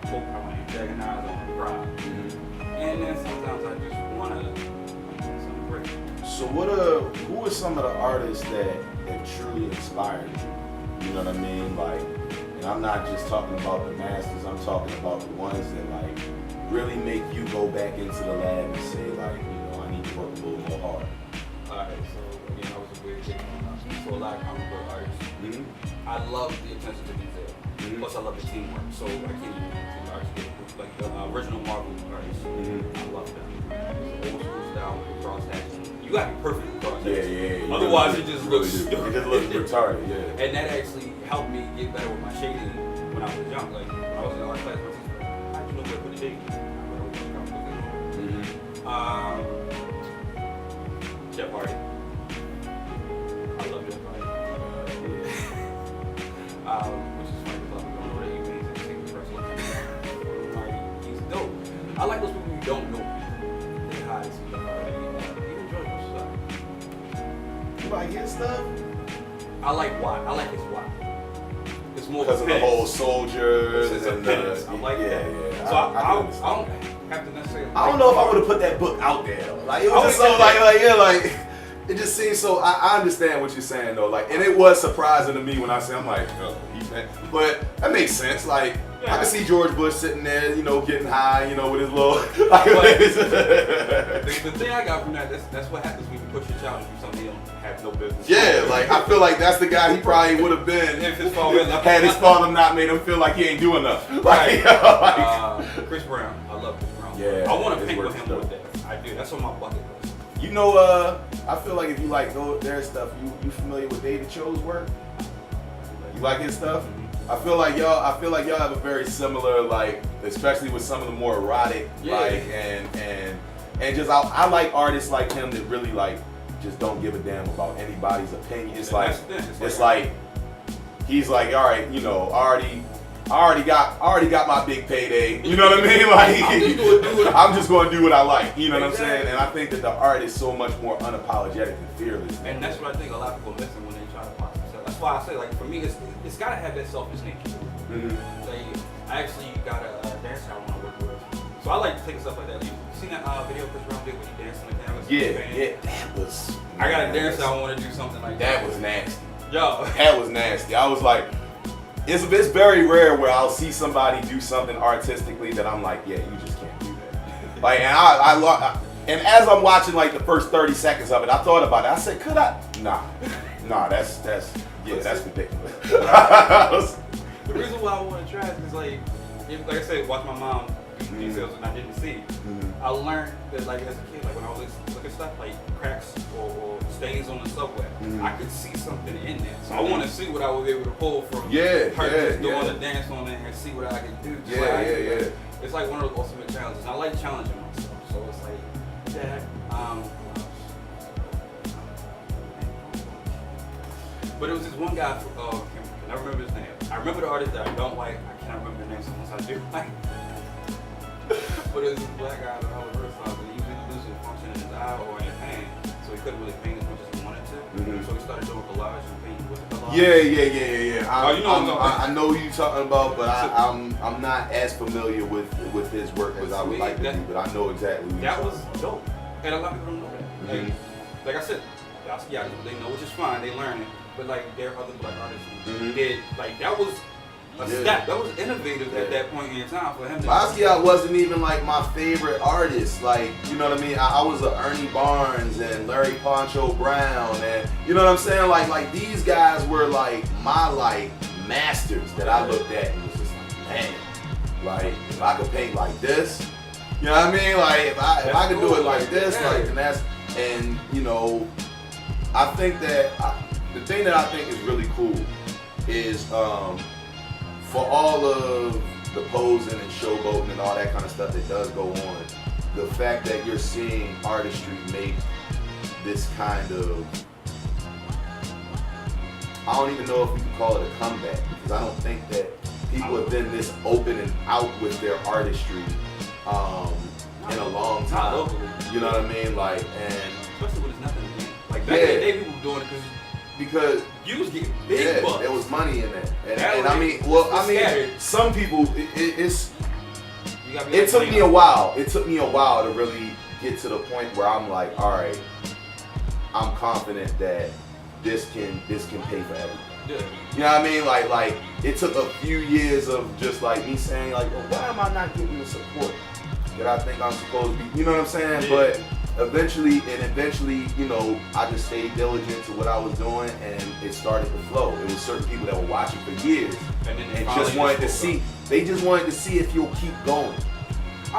to poke, I want to antagonize, I want to cry. And then sometimes I just want to break. So who are some of the artists that truly inspired you? You know what I mean? Like, and I'm not just talking about the masters, I'm talking about the ones that like really make you go back into the lab and say like, you know, I need to work a little more hard. Alright, so again, I was a weird thing. So a lot of comic book artists, I love the attention to detail. Plus, I love the teamwork. So I can't even think artists like the original Marvel artists. I love them. Old school style with the cross hatching. You gotta be perfect with cross hatching. Yeah. Otherwise, it just looks stupid. It just looks retarded. Yeah. And that actually helped me get better with my shading when I was young. Like when I was in art class, my teacher was like, how'd you know where to put the shading? Jeff Hardy. I love Jeff Hardy. Which is funny because I don't know that he means anything personal. Like, he's dope. I like those people who don't know. They hide to Jeff Hardy. He enjoys his stuff. You like his stuff? I like why. I like his why. It's more because of the whole soldiers it's and I like that. Yeah. So I don't have to necessarily. I don't know if I would have put that book out there. Like it was just so like it just seems so. I understand what you're saying though. Like, and it was surprising to me when I say I'm like, oh, but that makes sense. Like I can see George Bush sitting there, you know, getting high, you know, with his little. Like, the thing I got from that's what happens when you push your child to do something you don't have no business. Yeah, like I feel like that's the guy he probably would have been if his father had his father not made him feel like he ain't doing enough. Right. Chris Brown, I love Chris Brown. Yeah, I want to paint with him with that. I do. That's on my bucket list. You know, I feel like if you like their stuff, you familiar with David Cho's work? You like his stuff? I feel like y'all have a very similar, like, especially with some of the more erotic, like, and just I like artists like him that really like just don't give a damn about anybody's opinion. It's like he's like, all right, you know, I already got my big payday. You know what I mean? Like I'm just going to do what I like. You know what I'm saying? And I think that the art is so much more unapologetic and fearless. And that's what I think a lot of people are missing when they try to pop themselves. That's why I say, like, for me, it's got to have that selfish nature. Like, I actually got a dancer I want to work with. So I like to take stuff like that. You seen that video Chris Brown did when he danced on the canvas? Yeah, that was. I got a dancer I want to do something like that. That was nasty. Yo, that was nasty. I was like, it's very rare where I'll see somebody do something artistically that I'm like, yeah, you just can't do that. Like, and as I'm watching like the first 30 seconds of it, I thought about it. I said, could I? Nah, that's ridiculous. The reason why I want to try it is like I said, watch my mom do details and I didn't see. I learned that like as a kid, like when I was looking at stuff like cracks or stains on the subway, I could see something in there. So I want to see what I was able to pull from her just doing the dance on there and see what I could do. It's like one of those ultimate challenges. I like challenging myself, so it's like but it was this one guy. I remember his name. I remember the artist that I don't like. I can't remember the name. So once I do like. But it was this black guy that I was versatile, but he was losing function in his eye or in his hand, so he couldn't really paint as much as he wanted to. So he started doing collage and painting with the collage. Yeah. I know who you're talking about, but I'm not as familiar with his work as I would like to be, but I know exactly what that was dope. And a lot of people don't know that. Like I said, yeah, they know, which is fine, they learn it. But like there are other black artists who did, like that was a step. That was innovative at that point in time for him. Basquiat wasn't even like my favorite artist. Like, you know what I mean? I was a Ernie Barnes and Larry Poncho Brown, and you know what I'm saying? Like these guys were like my like masters that I looked at and was just like, man, like if I could paint like this, you know what I mean? Like if I could do it like this, and you know, I think that the thing that I think is really cool is for all of the posing and showboating and all that kind of stuff that does go on, the fact that you're seeing artistry make this kind of, I don't even know if we can call it a comeback, because I don't think that people have been this open and out with their artistry in a long time. You know what I mean? Like, and especially when it's nothing to do. Like back in the day, people were doing it because you was getting big bucks. There was money in that. And I mean, some people, it took me a while. It took me a while to really get to the point where I'm like, all right, I'm confident that this can pay for everything. You know what I mean? Like it took a few years of just like me saying like, well, why am I not getting the support that I think I'm supposed to be? You know what I'm saying? But eventually, you know, I just stayed diligent to what I was doing, and it started to flow. It was certain people that were watching for years and just wanted to see. They just wanted to see if you'll keep going.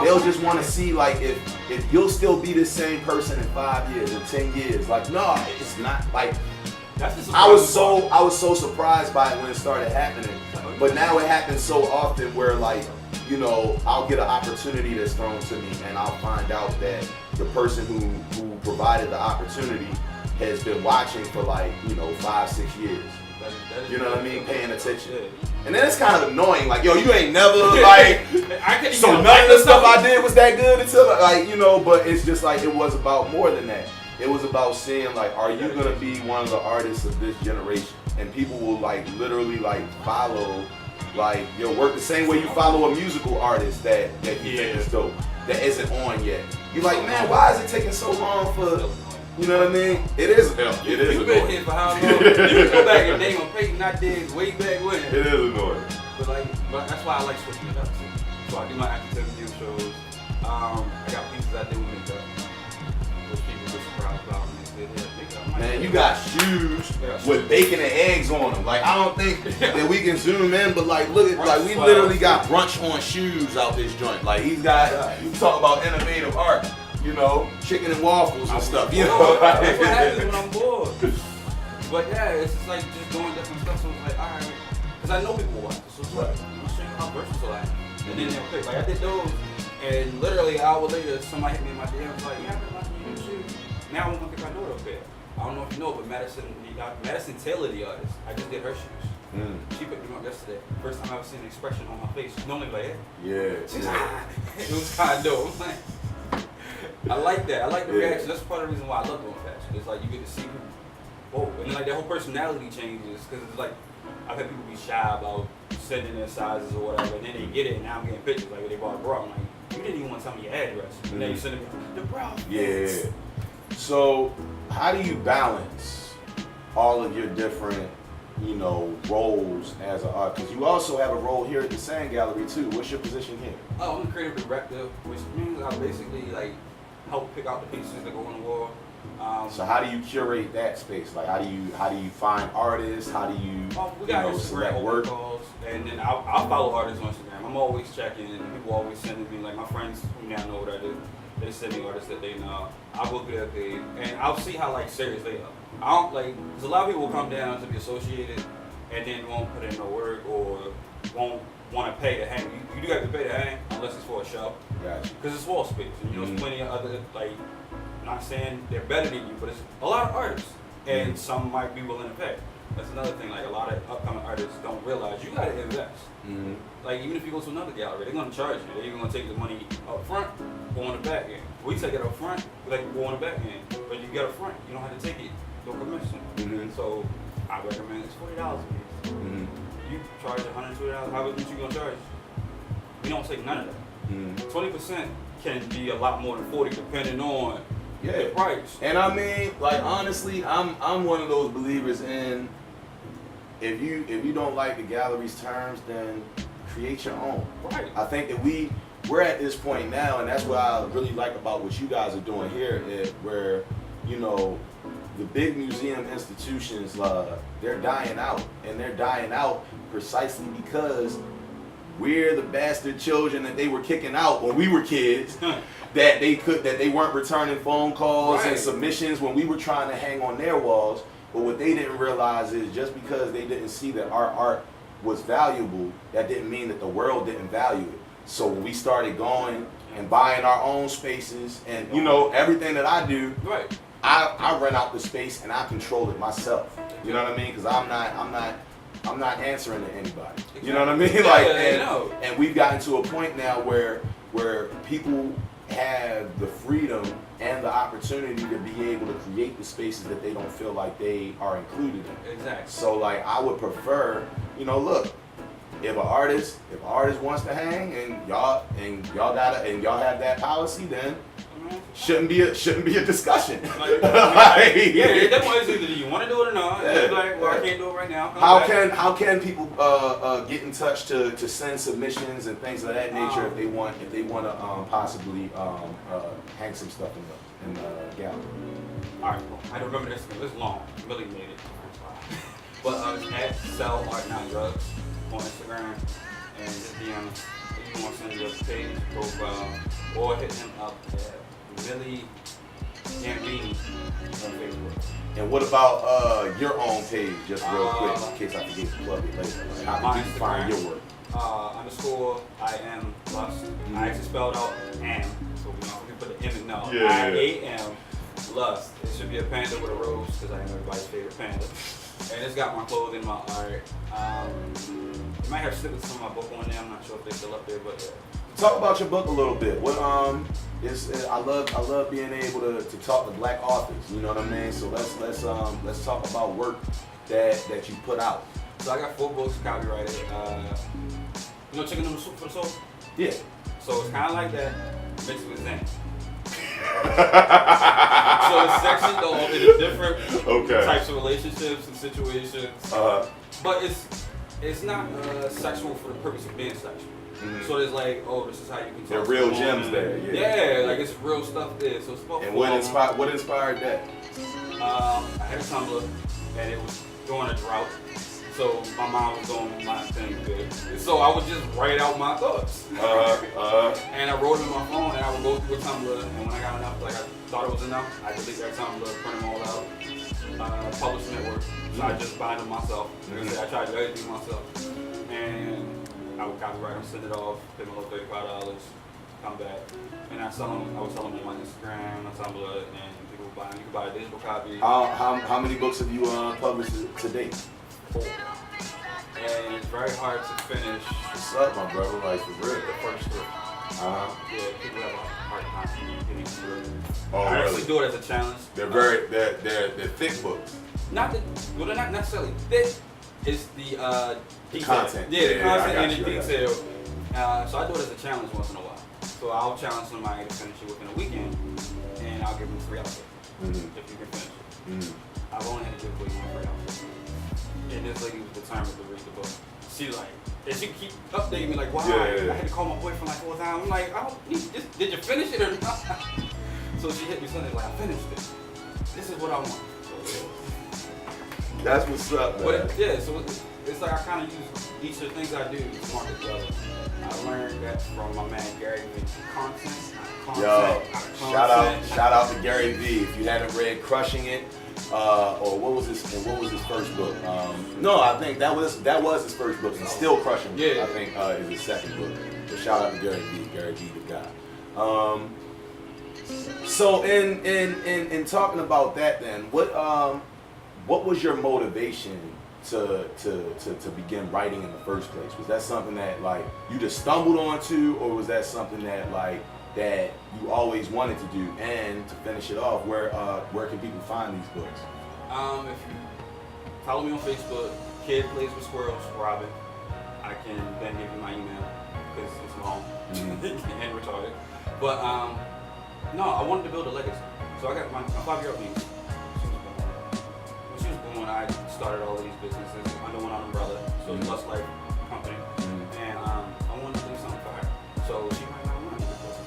They'll just want to see like if you'll still be the same person in 5 years or 10 years. Like, no, it's not like. I was so surprised by it when it started happening, but now it happens so often where like, you know, I'll get an opportunity that's thrown to me, and I'll find out that the person who provided the opportunity has been watching for like, you know, 5-6 years. You know what I mean? Paying attention. And then it's kind of annoying, like, yo, you ain't never like, so none of the stuff I did was that good until like, you know, but it's just like, it was about more than that. It was about seeing like, are you gonna be one of the artists of this generation? And people will like literally like follow like your work the same way you follow a musical artist that you think is dope, that isn't on yet. You're like, man, why is it taking so long for, you know what I mean? It is annoying. You've been here for how long? You can go back and name a Peyton I did way back when. It is annoying. But that's why I like switching it up too. So I do my acting shows. I got pieces I do with makeup. Which people get surprised about when they say makeup. Man, you got shoes with bacon and eggs on them. Like, I don't think that we can zoom in, but like, look at, like, we literally got brunch on shoes out this joint. Like, he's got, you talk about innovative art, you know, chicken and waffles and stuff, you know. That's what happens when I'm bored. But yeah, it's just like just doing different stuff. So it's like, all right, because I know people watch. So it's like, I'm show you how versatile I am. And then they'll pick. Like, I did those, and literally an hour later, somebody hit me in my DM and was like, yeah, I've been watching you do shoes. Now I'm gonna pick my daughter up there. I don't know if you know, but Madison Taylor, the artist, I just did her shoes. She picked them up yesterday. First time I ever seen an expression on my face. She's normally like, yeah. She's it was kind of dope. I'm like, I like that. I like the reaction. That's part of the reason why I love doing fashion. It's like you get to see people. Oh, and then like their whole personality changes because it's like I've had people be shy about sending their sizes or whatever, and then they get it, and now I'm getting pictures like when they bought a bra. I'm like, you didn't even want to tell me your address. And then you send me the bra. Yeah. So how do you balance all of your different, you know, roles as an artist? Because you also have a role here at the Sand Gallery too. What's your position here? Oh, I'm the creative director, which means I basically like help pick out the pieces that go on the wall. So how do you curate that space? Like how do you find artists? How do you, we got Instagram select work? Calls, and then I'll follow artists on Instagram. I'm always checking, and people always sending me, like my friends who now know what I do. They send me artists that they know. I'll go through their page, and I'll see how like serious they are. I don't like, because a lot of people will come down to be associated, and then won't put in no work or won't want to pay to hang. You do have to pay to hang unless it's for a show. Because it's wall space, and you know, there's plenty of other, like, I'm not saying they're better than you, but it's a lot of artists, and some might be willing to pay. That's another thing, like a lot of upcoming artists don't realize you gotta invest. Like even if you go to another gallery, they're gonna charge you. They're even gonna take the money up front or on the back end. We take it up front, we like go on the back end. But you get up front, you don't have to take it, no commission. So I recommend it's $40 a piece. You charge $120, how much you gonna charge? We don't take none of that. 20% can be a lot more than 40 depending on the price. And I mean, like honestly, I'm one of those believers in if you don't like the gallery's terms, then create your own. Right. I think that we're at this point now, and that's what I really like about what you guys are doing here, is where, you know, the big museum institutions, they're dying out, and they're dying out precisely because we're the bastard children that they were kicking out when we were kids, that they weren't returning phone calls and submissions when we were trying to hang on their walls. But what they didn't realize is just because they didn't see that our art was valuable, that didn't mean that the world didn't value it. So when we started going and buying our own spaces, and you know, everything that I do, I rent out the space and I control it myself. You know what I mean? Because I'm not answering to anybody. You know what I mean? And we've gotten to a point now where people have the freedom and the opportunity to be able to create the spaces that they don't feel like they are included in. Exactly. So like I would prefer, you know, look, if an artist wants to hang and y'all have that policy, then man. Shouldn't be a discussion. Like, yeah, that one is either you want to do it or not. Yeah. Like, well, I can't do it right now. How can people get in touch to send submissions and things of that nature if they want to possibly hang some stuff in the gallery? All right, well, I don't remember this. It was long. Really made it. But it's at Sell Art Not Drugs on Instagram, and just DM if you want to send your page, profile, or hit him up at Millie Gambini on Facebook. And what about your own page, just real quick, in case I forget to plug it later? Like, how can people find your work? _ I am lust. I actually spelled out am, so we put the M in now. Yeah. I-A-M lust. It should be a panda with a rose because I am everybody's favorite panda. And it's got my clothing, my art. You might have snippets from my book on there. I'm not sure if they're still up there, but yeah. Talk about your book a little bit. What I love being able to talk to Black authors. You know what I mean? So let's talk about work that you put out. So I got 4 books copyrighted. You know Chicken Noodle Soup for the Soul? Yeah. So it's kind of like that mixed with Zen. So it's sectioned off into different types of relationships and situations. But it's not sexual for the purpose of being sexual. Mm-hmm. So there's like, oh, this is how you can talk. There are real gems there. Yeah, like it's real stuff there. So it's about. And what inspired that? I had a Tumblr, and it was during a drought. So my mom was doing my thing good. So I would just write out my thoughts. And I wrote them on my phone, and I would go through a Tumblr, and when I got enough, like I thought it was enough, I deleted that Tumblr, print them all out, publish network. So I just bind them myself. Like I said, I tried to do everything myself. And I would copyright them, send it off, pay my little $35, come back. And I would sell them on my Instagram, my Tumblr, and people would buy them. You can buy a digital copy. How many books have you published to date? 4. And it's very hard to finish. What's up, my brother? Like, for real? The first 3. Yeah, people have a hard time getting through it. I actually do it as a challenge. They're thick books. They're not necessarily thick. It's the content. Yeah, the content and the detail. So I do it as a challenge once in a while. So I'll challenge somebody to finish it within a weekend, and I'll give them 3 hours if you can finish it. I've only had to give away 3 hours. And this lady was determined to read the book. And she keep updating me like, wow, I had to call my boyfriend like 4 times. I'm like, I don't need this. Did you finish it or not? So she hit me Sunday like, I finished it. This is what I want. So, That's what's up, man. But so it's like I kind of use each of the things I do to market together. I learned that from my man Gary V. Content. Shout out to Gary V. If you haven't read Crushing It, or what was his first book? No, I think that was his first book, and Still Crushing It, I think is his second book. So shout out to Gary V, the guy. So in talking about that, then what was your motivation to begin writing in the first place? Was that something that like you just stumbled onto, or was that something that that you always wanted to do? And to finish it off, where can people find these books? If you follow me on Facebook, Kydd Plays with Squirrels, Robin. I can then give you my email because it's long and retarded. But no, I wanted to build a legacy. So I got my 5-year-old niece. When she was born, I started all of these businesses under one umbrella. So it's Lust Life Company. And I wanted to do something for her. So she might not want to do the book.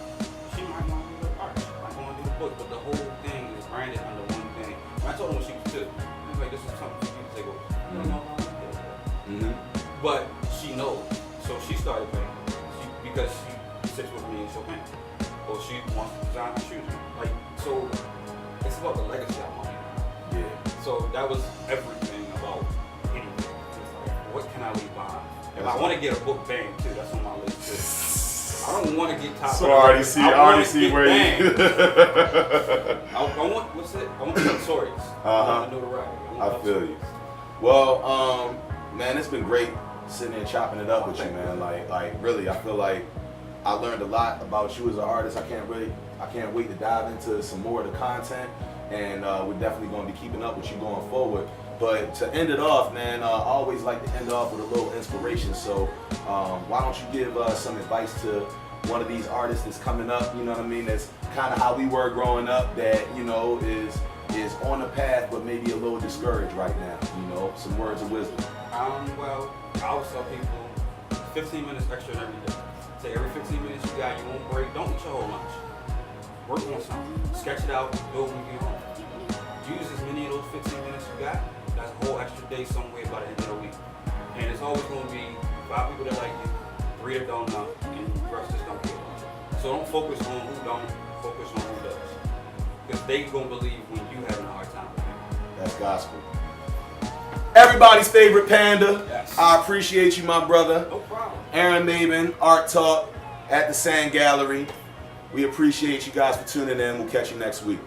She might want to do the art. I want to do the book. But the whole thing is branded under one thing. And I told her when she was 2, I was like, this is something for you to take over. I don't know how to do that. But she knows. So she started paying. Because she sits with me and she'll paint. Or she wants to design her shoes. Like, so it's about the legacy I want. Yeah. So that was everything about anything. It's like, what can I leave behind? If I want to get a book banned too, that's on my list too. I don't want to get top. So I already see where you. I want I want the stories. I know the right. I feel you. Well, man, it's been great sitting there chopping it up with you, man. Like really, I feel like I learned a lot about you as an artist. I can't wait to dive into some more of the content, and we're definitely going to be keeping up with you going forward. But to end it off, man, I always like to end off with a little inspiration. So why don't you give some advice to one of these artists that's coming up, you know what I mean, that's kind of how we were growing up, that, you know, is on the path but maybe a little discouraged right now, you know, some words of wisdom? Well, I always tell people 15 minutes extra every day. Say every 15 minutes you got, you won't break, don't eat your whole lunch. Work on something, sketch it out, build when you get home. Use as many of those 15 minutes you got, that's a whole extra day somewhere by the end of the week. And it's always going to be 5 people that like you, 3 that don't know, and the rest just don't care. So don't focus on who don't, focus on who does. Because they going to believe when you having a hard time with it. That's gospel. Everybody's favorite Panda. Yes. I appreciate you, my brother. No problem. Aaron Maybin, Art Talk at the Sand Gallery. We appreciate you guys for tuning in. We'll catch you next week.